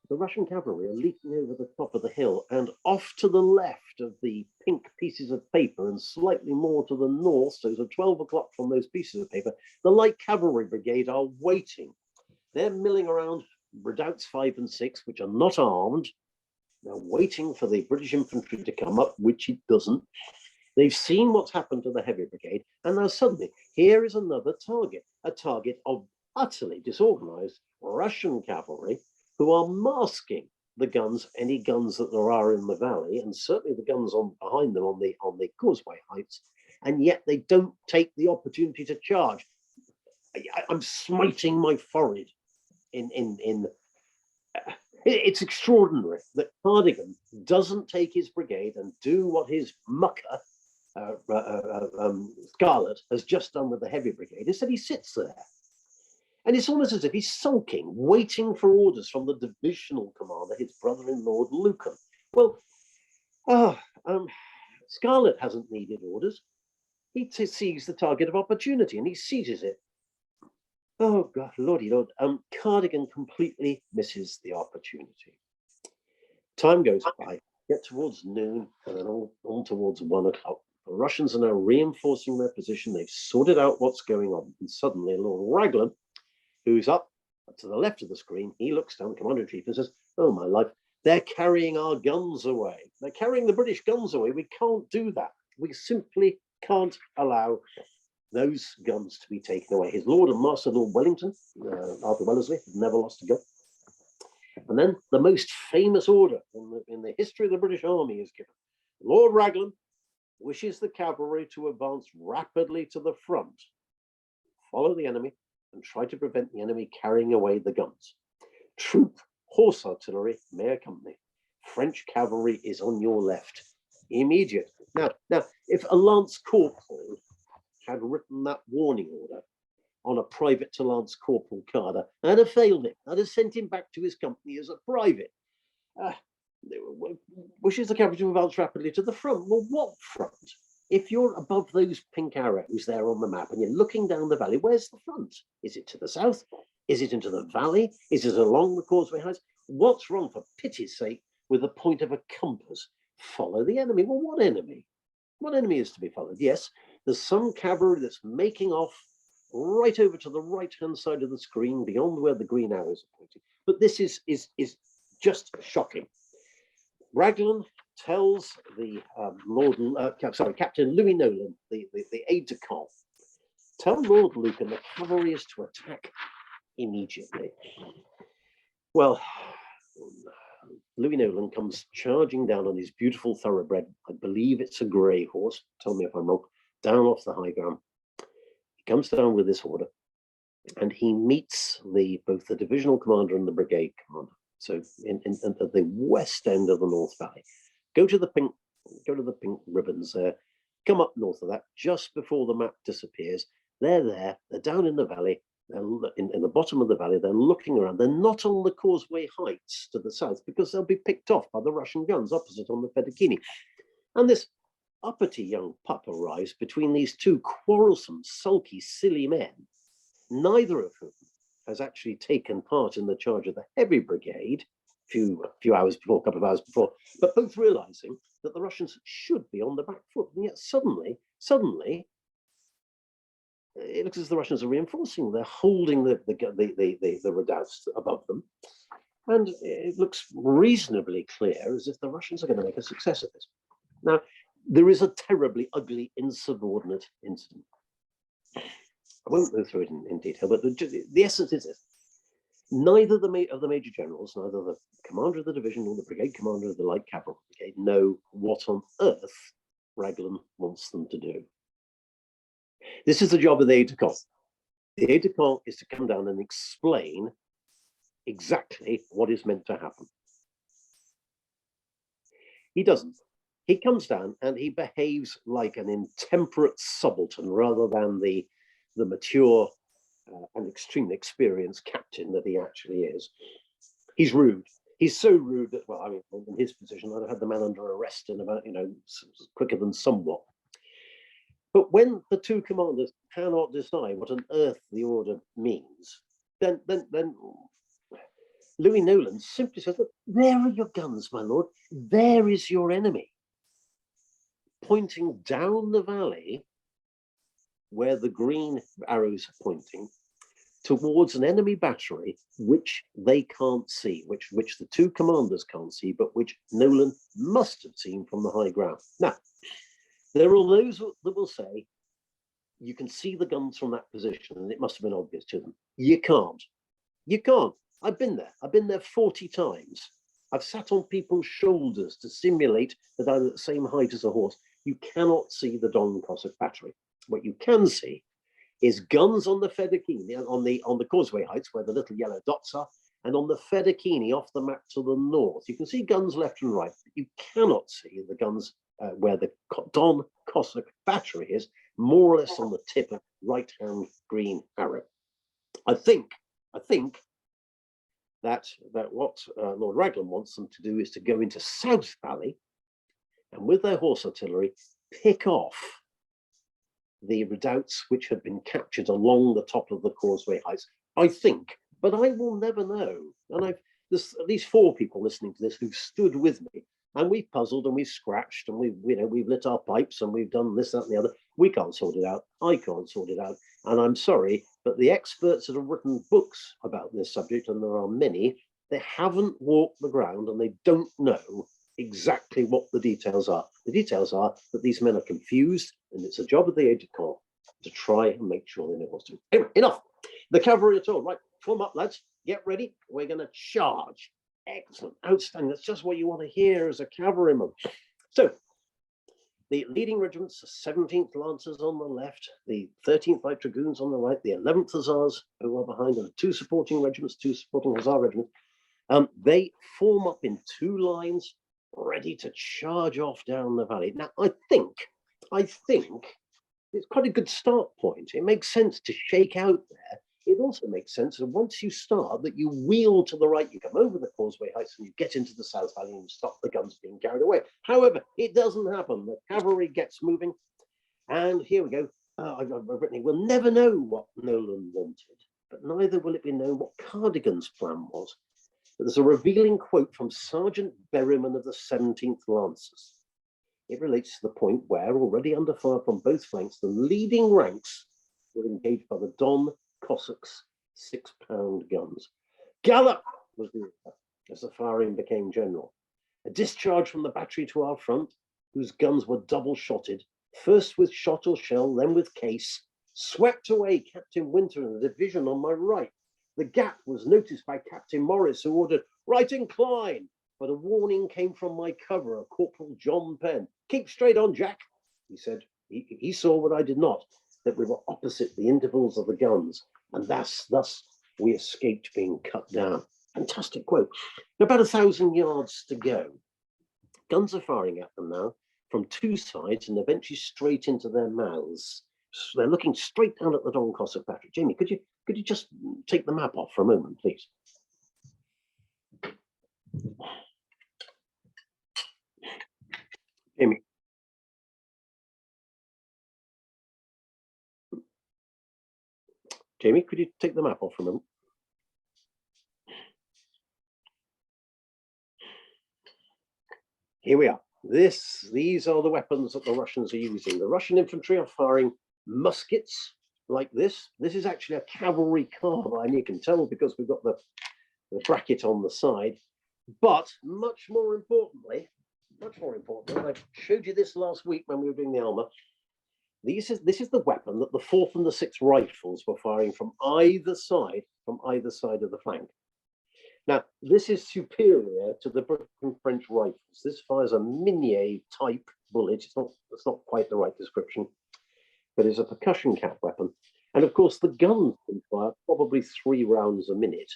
The Russian cavalry are leaping over the top of the hill, and off to the left of the pink pieces of paper and slightly more to the north, so 12 o'clock from those pieces of paper, the Light Cavalry Brigade are waiting. They're milling around redoubts 5 and 6, which are not armed. They're waiting for the British infantry to come up, which it doesn't. They've seen what's happened to the Heavy Brigade, and now suddenly, here is another target, a target of utterly disorganized Russian cavalry who are masking the guns, any guns that there are in the valley, and certainly the guns behind them on the causeway heights, and yet they don't take the opportunity to charge. I'm smiting my forehead it's extraordinary that Cardigan doesn't take his brigade and do what his mucker, Scarlett, has just done with the Heavy Brigade. Instead, he sits there. And it's almost as if he's sulking, waiting for orders from the divisional commander, his brother-in-law, Lucan. Well, Scarlett hasn't needed orders. He sees the target of opportunity and he seizes it. Oh, God, Lordy Lord. Cardigan completely misses the opportunity. Time goes by, get towards noon, and then on towards 1 o'clock. The Russians are now reinforcing their position. They've sorted out what's going on. And suddenly, Lord Raglan, who's up to the left of the screen, he looks down, Commander-in-Chief, and says, oh, my life, they're carrying our guns away. They're carrying the British guns away. We can't do that. We simply can't allow those guns to be taken away. His Lord and Master Lord Wellington, Arthur Wellesley, never lost a gun. And then the most famous order in the history of the British Army is given. Lord Raglan wishes the cavalry to advance rapidly to the front, follow the enemy, and try to prevent the enemy carrying away the guns. Troop horse artillery may accompany. French cavalry is on your left. Immediate. Now, if a lance corporal had written that warning order on a private to lance corporal card, I'd have failed him. I'd have sent him back to his company as a private. Wishes the cavalry to advance rapidly to the front. Well, what front? If you're above those pink arrows there on the map and you're looking down the valley, where's the front? Is it to the south? Is it into the valley? Is it along the causeway heights? What's wrong, for pity's sake, with the point of a compass? Follow the enemy. Well, what enemy? What enemy is to be followed? Yes, there's some cavalry that's making off right over to the right-hand side of the screen, beyond where the green arrows are pointing. But this is just shocking. Raglan tells the Captain Louis Nolan, the aide-de-camp, tell Lord Lucan the cavalry is to attack immediately. Well, Louis Nolan comes charging down on his beautiful thoroughbred. I believe it's a grey horse. Tell me if I'm wrong. Down off the high ground. He comes down with this order, and he meets both the divisional commander and the brigade commander. So at the west end of the North Valley. Go to the pink ribbons there. Come up north of that, just before the map disappears. They're there. They're down in the valley. They're in the bottom of the valley. They're looking around. They're not on the causeway heights to the south because they'll be picked off by the Russian guns opposite on the Fedekini. And this uppity young pup arrives between these two quarrelsome, sulky, silly men, neither of whom has actually taken part in the charge of the Heavy Brigade a few hours before, a couple of hours before, but both realizing that the Russians should be on the back foot. And yet suddenly, it looks as the Russians are reinforcing. They're holding the redoubts above them. And it looks reasonably clear as if the Russians are going to make a success of this. Now, there is a terribly ugly insubordinate incident. I won't go through it in detail, but the essence is this. Neither of the major generals, neither the commander of the division nor the brigade commander of the Light Cavalry Brigade know what on earth Raglan wants them to do. This is the job of the aide-de-camp. The aide-de-camp is to come down and explain exactly what is meant to happen. He doesn't. He comes down and he behaves like an intemperate subaltern rather than the mature and extremely experienced captain that he actually is. He's rude. He's so rude that, well, I mean, in his position, I'd have had the man under arrest in about, quicker than somewhat. But when the two commanders cannot decide what on earth the order means, then Louis Nolan simply says, look, there are your guns, my lord. There is your enemy. Pointing down the valley where the green arrows are pointing towards an enemy battery which they can't see, which the two commanders can't see, but which Nolan must have seen from the high ground. Now, there are those that will say, you can see the guns from that position and it must have been obvious to them. You can't. You can't. I've been there. I've been there 40 times. I've sat on people's shoulders to simulate that I'm at the same height as a horse. You cannot see the Don Cossack battery. What you can see is guns on the Fedekini, on the causeway heights where the little yellow dots are, and on the Fedekini off the map to the north. You can see guns left and right, but you cannot see the guns where the Don Cossack battery is, more or less on the tip of right-hand green arrow. I think that what Lord Raglan wants them to do is to go into South Valley and with their horse artillery pick off the redoubts which had been captured along the top of the causeway heights. I think, but I will never know. And there's at least 4 people listening to this who've stood with me, and we've puzzled and we've scratched and we've lit our pipes and we've done this, that, and the other. We can't sort it out. I can't sort it out. And I'm sorry, but the experts that have written books about this subject, and there are many, they haven't walked the ground and they don't know exactly what the details are. The details are that these men are confused, and it's a job of the aide-de-camp to try and make sure they know what's doing. Anyway, enough. The cavalry are told, right, form up, lads, get ready. We're going to charge. Excellent, outstanding. That's just what you want to hear as a cavalryman. So The leading regiments, the 17th Lancers on the left, the 13th Light Dragoons on the right, the 11th Hussars who are behind, and the two supporting regiments, two supporting Hussar regiments, they form up in two lines, ready to charge off down the valley. Now, I think it's quite a good start point. It makes sense to shake out there. It also makes sense that once you start, that you wheel to the right, you come over the causeway heights and you get into the South Valley and stop the guns being carried away. However, it doesn't happen. The cavalry gets moving, and here we go. I've written, we'll never know what Nolan wanted, but neither will it be known what Cardigan's plan was. But there's a revealing quote from Sergeant Berryman of the 17th Lancers. It relates to the point where, already under fire from both flanks, the leading ranks were engaged by the Don Cossacks' 6-pound guns. Gallop was the order as the firing became general. A discharge from the battery to our front, whose guns were double-shotted, first with shot or shell, then with case, swept away Captain Winter and the division on my right. The gap was noticed by Captain Morris, who ordered, "Right incline," but a warning came from my coverer, Corporal John Penn. "Keep straight on, Jack," he said. He saw what I did not, that we were opposite the intervals of the guns, and thus we escaped being cut down. Fantastic quote. About 1,000 yards to go. Guns are firing at them now from two sides and eventually straight into their mouths. So they're looking straight down at the Don Cossack battery. Jamie, could you just take the map off for a moment, please? Jamie. Jamie, could you take the map off for a moment? Here we are. These are the weapons that the Russians are using. The Russian infantry are firing muskets like this. This is actually a cavalry carbine. You can tell because we've got the bracket on the side. But much more importantly, I showed you this last week when we were doing the armor. This is the weapon that the 4th and the 6th Rifles were firing from either side of the flank. Now, this is superior to the British and French rifles. This fires a Minier type bullet. It's not quite the right description, but it's a percussion cap weapon. And of course, the guns can fire probably 3 rounds a minute.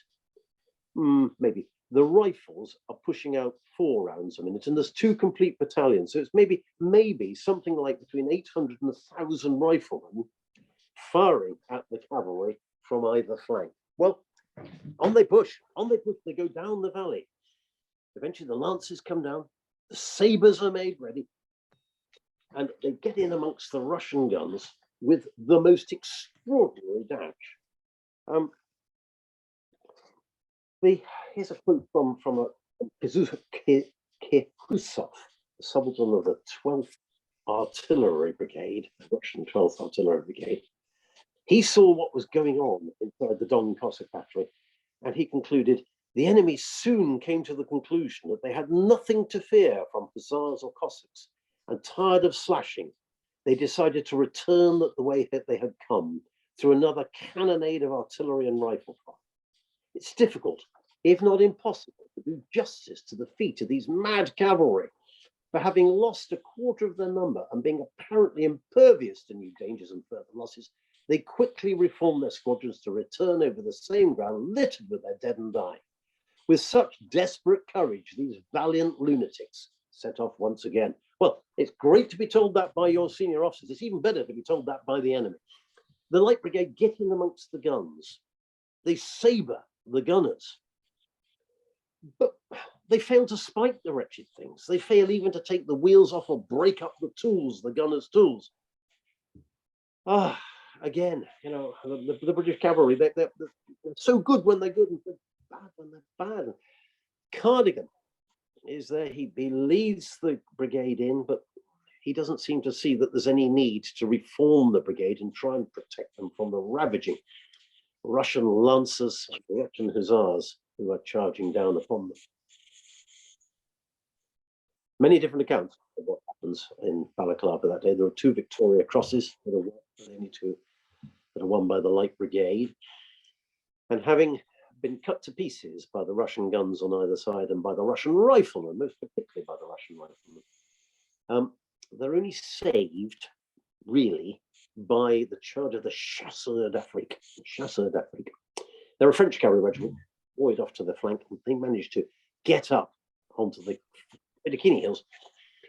Maybe. The rifles are pushing out 4 rounds a minute, and there's 2 complete battalions. So it's maybe something like between 800 and 1,000 riflemen firing at the cavalry from either flank. Well, on they push, they go down the valley. Eventually the lances come down, the sabres are made ready, and they get in amongst the Russian guns with the most extraordinary dash. Here's a quote from Kutuzov, the subaltern of the 12th Artillery Brigade, the Russian 12th Artillery Brigade. He saw what was going on inside the Don Cossack battery, and he concluded the enemy soon came to the conclusion that they had nothing to fear from Hussars or Cossacks, and tired of slashing, they decided to return the way that they had come, through another cannonade of artillery and rifle fire. It's difficult, if not impossible, to do justice to the feat of these mad cavalry. For having lost a quarter of their number and being apparently impervious to new dangers and further losses, they quickly reformed their squadrons to return over the same ground littered with their dead and dying. With such desperate courage, these valiant lunatics set off once again. Well, it's great to be told that by your senior officers. It's even better to be told that by the enemy. The Light Brigade get in amongst the guns. They sabre the gunners. But they fail to spike the wretched things. They fail even to take the wheels off or break up the tools, the gunners' tools. Again, the British cavalry, they're so good when they're good and so bad when they're bad. Cardigan is there. He leads the brigade in, but he doesn't seem to see that there's any need to reform the brigade and try and protect them from the ravaging Russian lancers and Russian hussars who are charging down upon them. Many different accounts of what happens in Balaklava that day. There are 2 Victoria Crosses that are won by the Light Brigade. And having been cut to pieces by the Russian guns on either side and by the Russian riflemen, most particularly by the Russian riflemen, they're only saved, really, by the charge of the Chasseurs d'Afrique. They're a French cavalry regiment, buoyed off to the flank, and they managed to get up onto the Fedekini Hills.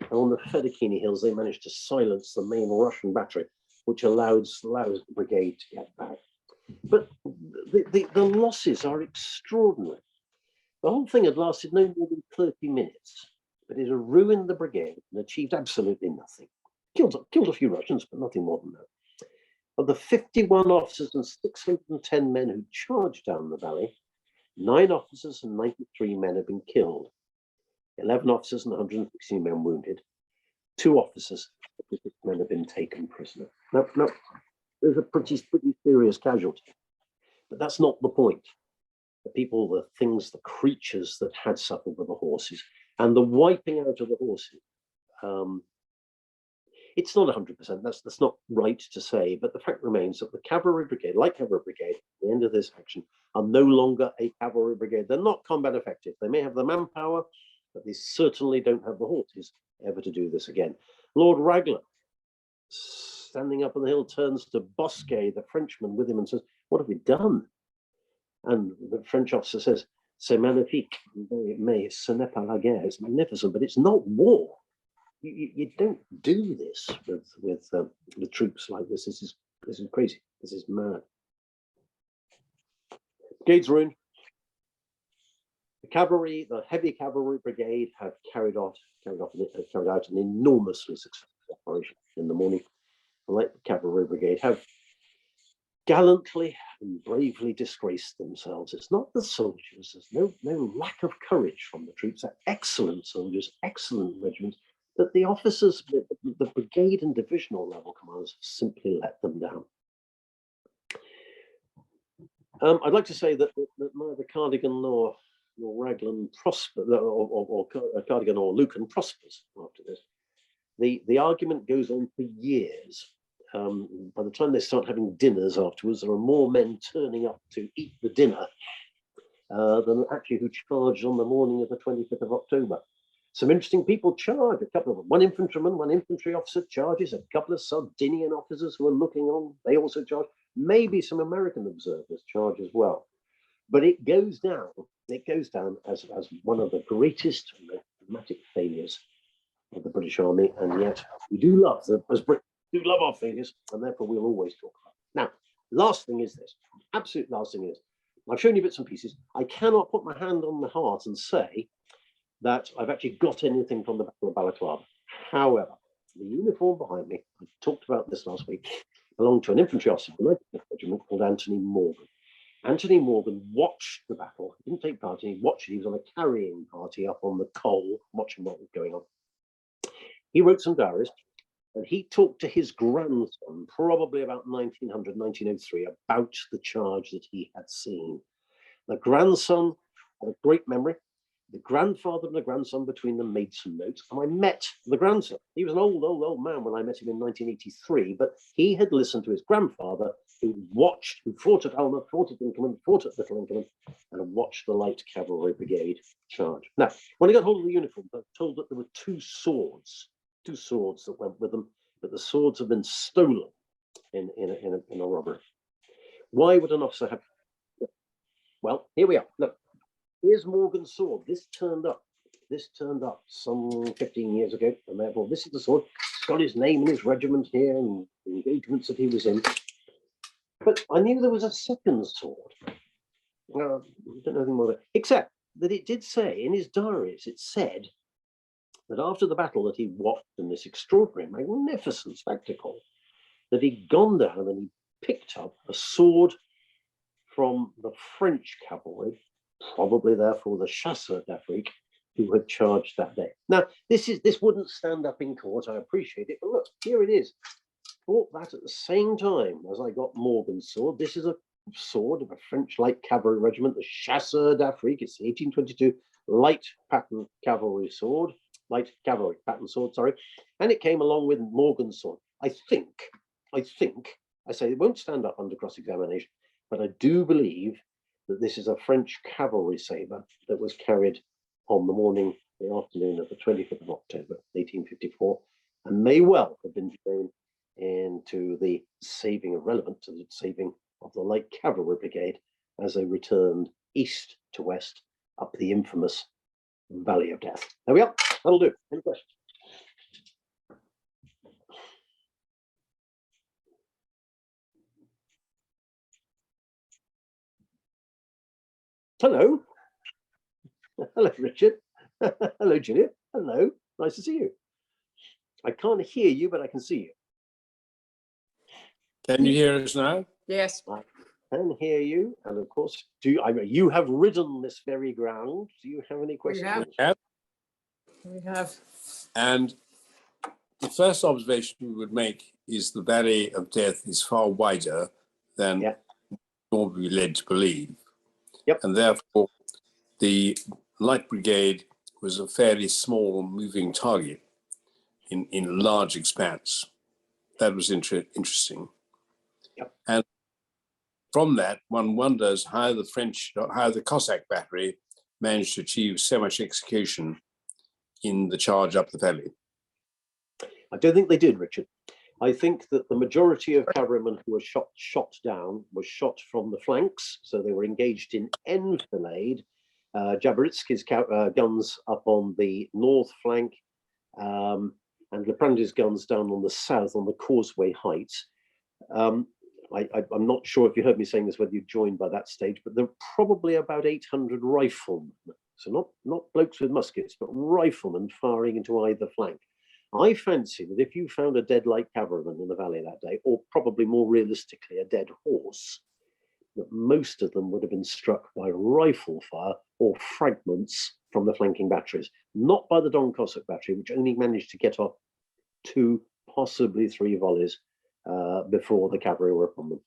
And on the Fedekini Hills, they managed to silence the main Russian battery, which allows the brigade to get back. But the losses are extraordinary. The whole thing had lasted no more than 30 minutes, but it had ruined the brigade and achieved absolutely nothing. Killed a few Russians, but nothing more than that. Of the 51 officers and 610 men who charged down the valley, 9 officers and 93 men have been killed, 11 officers and 116 men wounded, 2 officers and 56 men have been taken prisoner. Now, there's a pretty serious casualty, but that's not the point. The people, the things, the creatures that had suffered were the horses, and the wiping out of the horses. It's not 100%. That's not right to say, but the fact remains that the cavalry brigade, Light Cavalry Brigade, at the end of this action, are no longer a cavalry brigade. They're not combat effective. They may have the manpower, but they certainly don't have the horses ever to do this again. Lord Raglan, standing up on the hill, turns to Bosquet, the Frenchman, with him and says, "What have we done?" And the French officer says, "C'est magnifique, mais ce n'est pas la guerre." It's magnificent, but it's not war. You don't do this with troops like this. This is crazy. This is mad. Brigade's ruined. The cavalry, the Heavy Cavalry Brigade, have carried out an enormously successful operation in the morning. The Light Cavalry Brigade have gallantly and bravely disgraced themselves. It's not the soldiers. There's no lack of courage from the troops. They're excellent soldiers, excellent regiments. But the officers, the brigade and divisional level commanders, simply let them down. I'd like to say that neither Cardigan nor Raglan prosper, or Cardigan or Lucan prospers after this. The argument goes on for years. By the time they start having dinners afterwards, there are more men turning up to eat the dinner than actually who charged on the morning of the 25th of October. Some interesting people charge. A couple of them. One infantry officer charges. A couple of Sardinian officers who are looking on, they also charge. Maybe some American observers charge as well. But it goes down. It goes down as one of the greatest dramatic failures of the British Army, and yet we do love as Brits do love our failures, and therefore we'll always talk about it. Now, last thing is this. Absolute last thing is, I've shown you bits and pieces. I cannot put my hand on my heart and say that I've actually got anything from the Battle of Balaklava. However, the uniform behind me, I talked about this last week, belonged to an infantry officer in the 95th Regiment called Anthony Morgan. Anthony Morgan watched the battle. He didn't take part in it. He watched it. He was on a carrying party up on the Col, watching what was going on. He wrote some diaries, and he talked to his grandson, probably about 1900, 1903, about the charge that he had seen. The grandson had a great memory. The grandfather and the grandson between them made some notes, and I met the grandson. He was an old man when I met him in 1983, but he had listened to his grandfather, who fought at Alma, fought at Inkerman, fought at Little Inkerman, and watched the Light Cavalry Brigade charge. Now, when I got hold of the uniform, I was told that there were two swords that went with them, but the swords have been stolen in a robbery. Why would an officer have? Well, here we are. Look. Here's Morgan's sword. This turned up some 15 years ago, and therefore this is the sword. It's got his name and his regiment here and the engagements that he was in. But I knew there was a second sword. I don't know anything more about it, except that it did say in his diaries, it said that after the battle that he watched in this extraordinary, magnificent spectacle, that he'd gone down and he picked up a sword from the French cavalry, probably therefore the Chasseurs d'Afrique, who had charged that day. Now, this wouldn't stand up in court, I appreciate it, but look, here it is. Bought that at the same time as I got Morgan's sword. This is a sword of a French light cavalry regiment, the Chasseurs d'Afrique. It's the 1822 light cavalry pattern sword, sorry. And it came along with Morgan's sword. I think, I say it won't stand up under cross-examination, but I do believe that this is a French cavalry sabre that was carried on the afternoon of the 25th of October, 1854, and may well have been thrown into the saving of relevant to the saving of the Light Cavalry Brigade as they returned east to west up the infamous Valley of Death. There we are. That'll do. Any questions? Hello. Hello, Richard. Hello, Juliet. Hello. Nice to see you. I can't hear you, but I can see you. Can you hear us now? Yes. I can hear you. And of course, you have ridden this very ground. Do you have any questions? We have. And the first observation we would make is the Valley of Death is far wider than normally led to believe. Yep. And therefore, the Light Brigade was a fairly small moving target in large expanse. That was interesting. Yep. And from that, one wonders how the Cossack battery managed to achieve so much execution in the charge up the valley. I don't think they did, Richard. I think that the majority of cavalrymen who were shot down were shot from the flanks, so they were engaged in enfilade. Jaboritsky's guns up on the north flank, and Liprandy's guns down on the south on the causeway heights. I'm not sure if you heard me saying this, whether you joined by that stage, but there were probably about 800 riflemen. So not blokes with muskets, but riflemen firing into either flank. I fancy that if you found a dead light cavalryman in the valley that day, or probably more realistically, a dead horse, that most of them would have been struck by rifle fire or fragments from the flanking batteries, not by the Don Cossack battery, which only managed to get off 2, possibly 3 volleys before the cavalry were upon them.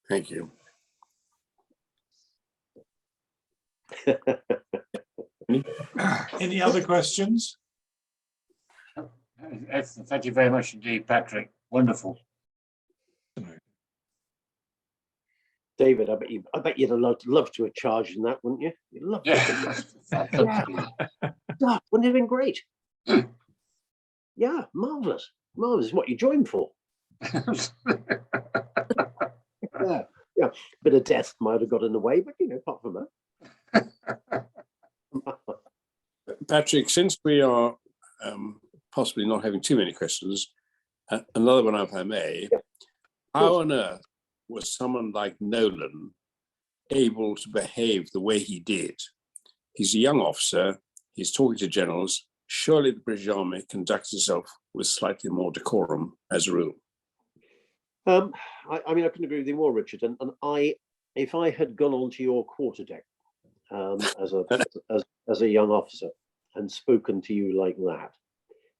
Thank you. Any other questions? Thank you very much indeed, Patrick. Wonderful. David, I bet you'd love to have charged in that, wouldn't you? You'd love to. Yeah, wouldn't it have been great? Yeah, marvelous. Marvelous. What you joined for? Yeah. Bit of death might have got in the way, but apart from that. Patrick, since we are possibly not having too many questions, another one, if I may. How on earth was someone like Nolan able to behave the way he did? He's a young officer, he's talking to generals. Surely the British Army conducts itself with slightly more decorum as a rule. I mean, I couldn't agree with you more, Richard. And if I had gone onto your quarterdeck as a young officer and spoken to you like that,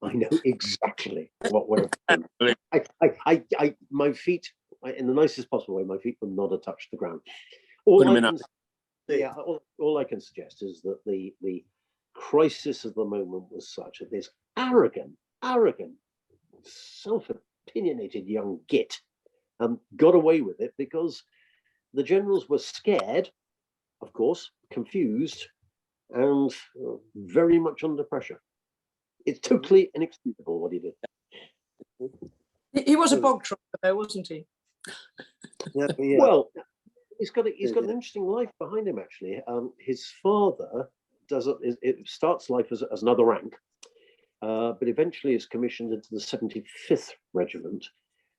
I know exactly what would have happened. My feet, in the nicest possible way, my feet would not have touched the ground. All I can suggest is that the crisis of the moment was such that this arrogant, self-opinionated young git got away with it because the generals were scared, of course, confused, and very much under pressure. It's totally inexcusable what he did. He was a bog trotter, though, wasn't he? Yeah. Well, he's got an interesting life behind him, actually. His father it starts life as another rank, but eventually is commissioned into the 75th Regiment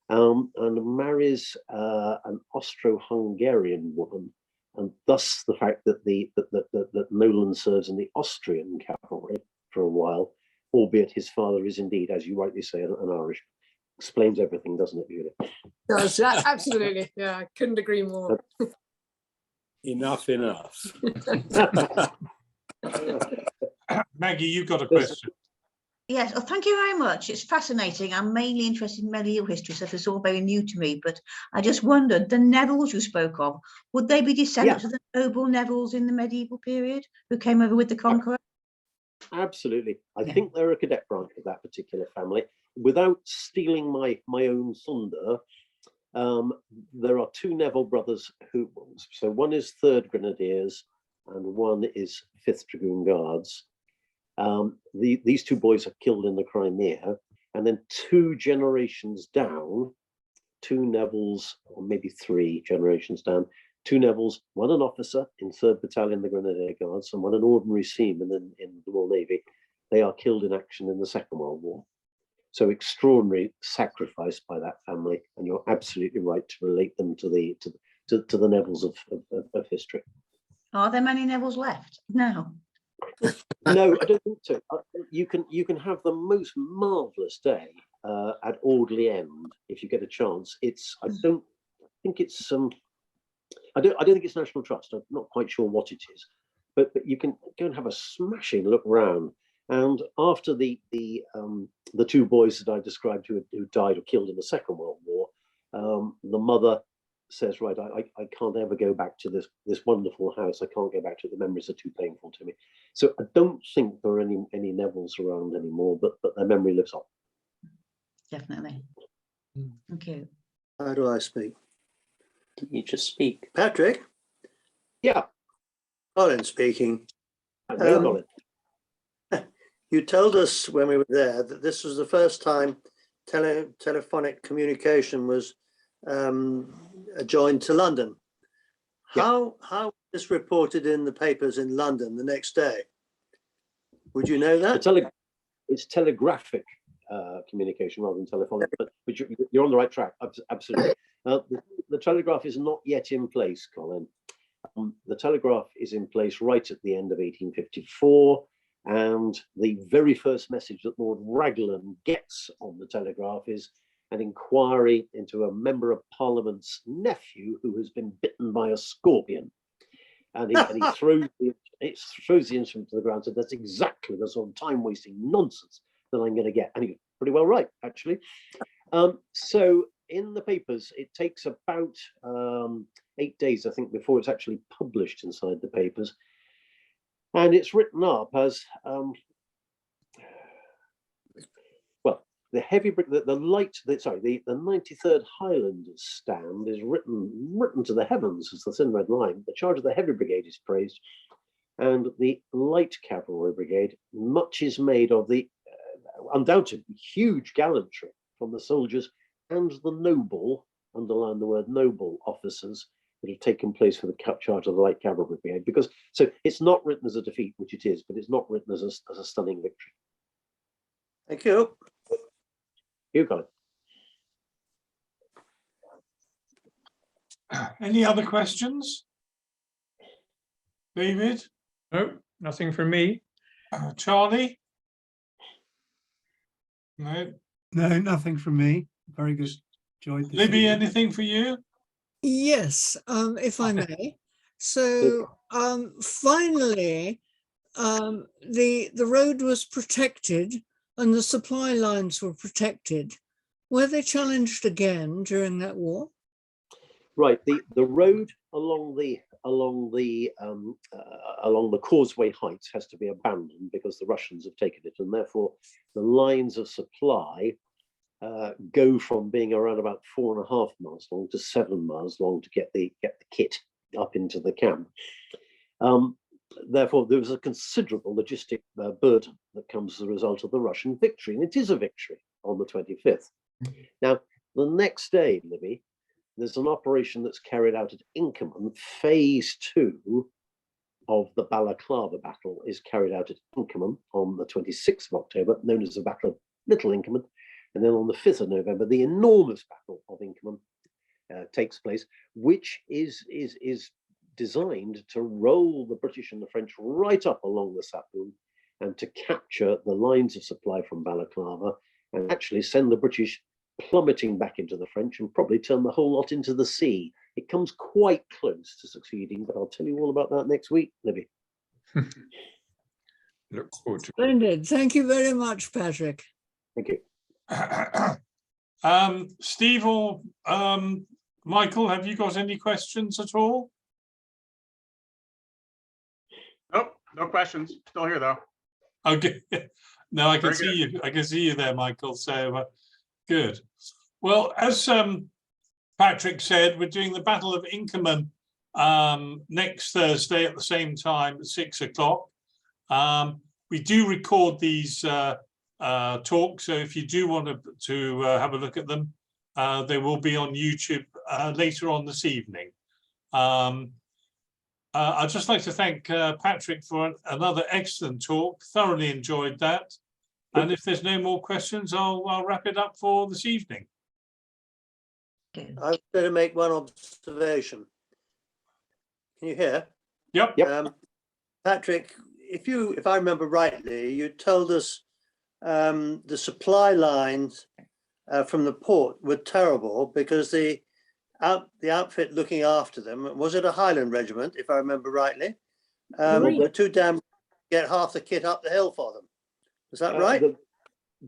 and marries an Austro-Hungarian woman, and thus the fact that that Nolan serves in the Austrian cavalry for a while, albeit his father is indeed, as you rightly say, an Irish. Explains everything, doesn't it, Julie? Does, absolutely. Yeah, I couldn't agree more. Enough. Maggie, you've got a question. Yes, well, thank you very much. It's fascinating. I'm mainly interested in medieval history, so it's all very new to me. But I just wondered, the Nevilles you spoke of, would they be descendants of the noble Nevilles in the medieval period who came over with the Conqueror? Absolutely. I think they're a cadet branch of that particular family. Without stealing my own thunder, there are 2 Neville brothers so one is 3rd Grenadiers and one is 5th Dragoon Guards. These two boys are killed in the Crimea, and then 2 generations down, 2 Nevilles, or maybe 3 generations down, 2 Nevilles, one an officer in 3rd Battalion, the Grenadier Guards, and one an ordinary seaman in the Royal Navy. They are killed in action in the Second World War. So extraordinary sacrifice by that family, and you're absolutely right to relate them to the Nevilles of history. Are there many Nevilles left? No. No, I don't think so. You can have the most marvelous day at Audley End if you get a chance. I don't think it's I don't think it's National Trust. I'm not quite sure what it is, but you can go and have a smashing look round. And after the 2 boys that I described who died or killed in the Second World War, the mother says, right, I can't ever go back to this wonderful house. I can't go back to it. The memories are too painful to me. So I don't think there are any Nevilles around anymore, but their memory lives on. Definitely. Thank you. How do I speak? You just speak. Patrick? Yeah. Colin speaking. Colin. You told us when we were there that this was the first time telephonic communication was joined to London. Yeah. How was this reported in the papers in London the next day? Would you know that? It's telegraphic communication rather than telephonic, but you're on the right track. Absolutely. The telegraph is not yet in place, Colin. The telegraph is in place right at the end of 1854. And the very first message that Lord Raglan gets on the telegraph is an inquiry into a member of Parliament's nephew who has been bitten by a scorpion. And he throws the instrument to the ground and said, that's exactly the sort of time-wasting nonsense that I'm going to get. And he was pretty well right, actually. So in the papers, it takes about 8 days, I think, before it's actually published inside the papers. And it's written up as well. The the 93rd Highlanders stand is written to the heavens as the thin red line. The charge of the Heavy Brigade is praised, and the Light Cavalry Brigade. Much is made of the undoubtedly huge gallantry from the soldiers and the noble, underline the word noble, officers that have taken place for the charge of the Light Cavalry Brigade, because so it's not written as a defeat, which it is, but it's not written as a stunning victory. Thank you. You got it. Any other questions? David? No, nothing from me. Charlie? No. No, nothing from me. Very good. Enjoyed this. Libby, anything for you? Yes, if I may. So finally, the road was protected and the supply lines were protected. Were they challenged again during that war? Right, the road along the Causeway Heights has to be abandoned because the Russians have taken it, and therefore the lines of supply go from being around about 4.5 miles long to 7 miles long to get the kit up into the camp. Therefore, there was a considerable logistic burden that comes as a result of the Russian victory, and it is a victory on the 25th. Now, the next day, Libby, there's an operation that's carried out at Inkerman. Phase 2 of the Balaklava battle is carried out at Inkerman on the 26th of October, known as the Battle of Little Inkerman. And then on the 5th of November, the enormous Battle of Inkerman takes place, which is designed to roll the British and the French right up along the Sapoon and to capture the lines of supply from Balaklava and actually send the British plummeting back into the French and probably turn the whole lot into the sea. It comes quite close to succeeding, but I'll tell you all about that next week, Libby. Look forward to it. Splendid. Thank you very much, Patrick. Thank you. Steve or Michael, have you got any questions at all? Nope, no questions. Still here though. Okay. No, I can Very see you. I can see you there, Michael. So good. Well, as Patrick said, we're doing the Battle of Inkerman next Thursday at the same time at 6 o'clock. we do record these talks, so if you do want to have a look at them, they will be on YouTube later on this evening. I'd just like to thank Patrick for another excellent talk. Thoroughly enjoyed that. And if there's no more questions, I'll wrap it up for this evening. I was going to make one observation. Can you hear? Yep. Patrick, if I remember rightly, you told us the supply lines from the port were terrible because the outfit looking after them, was it a Highland regiment, if I remember rightly? Were too damn to get half the kit up the hill for them. Is that right?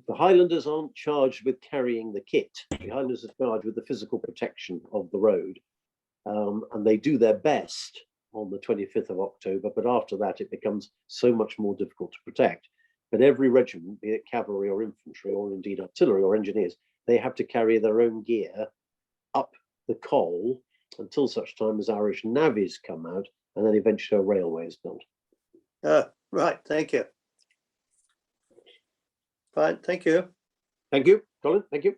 The Highlanders aren't charged with carrying the kit. The Highlanders are charged with the physical protection of the road. And they do their best on the 25th of October, but after that it becomes so much more difficult to protect. But every regiment, be it cavalry or infantry or indeed artillery or engineers, they have to carry their own gear up the Col until such time as Irish navvies come out, and then eventually a railway is built. Right, thank you. Fine, thank you. Thank you, Colin, thank you.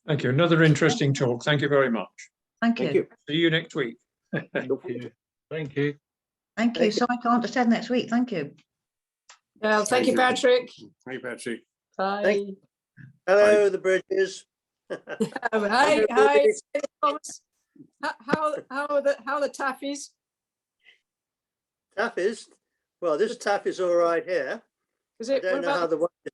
Thank you. Another interesting talk. Thank you very much. Thank you. See you next week. Thank you. Thank you. Thank you. So I can't attend next week. Thank you. Well, thank you, Patrick. Thank you, Patrick. Bye. Hello, the Bridges. Hi, hi, Thomas. How are the taffies? Taffies? Well, this taff is all right here. Is I it? don't What know how about the one is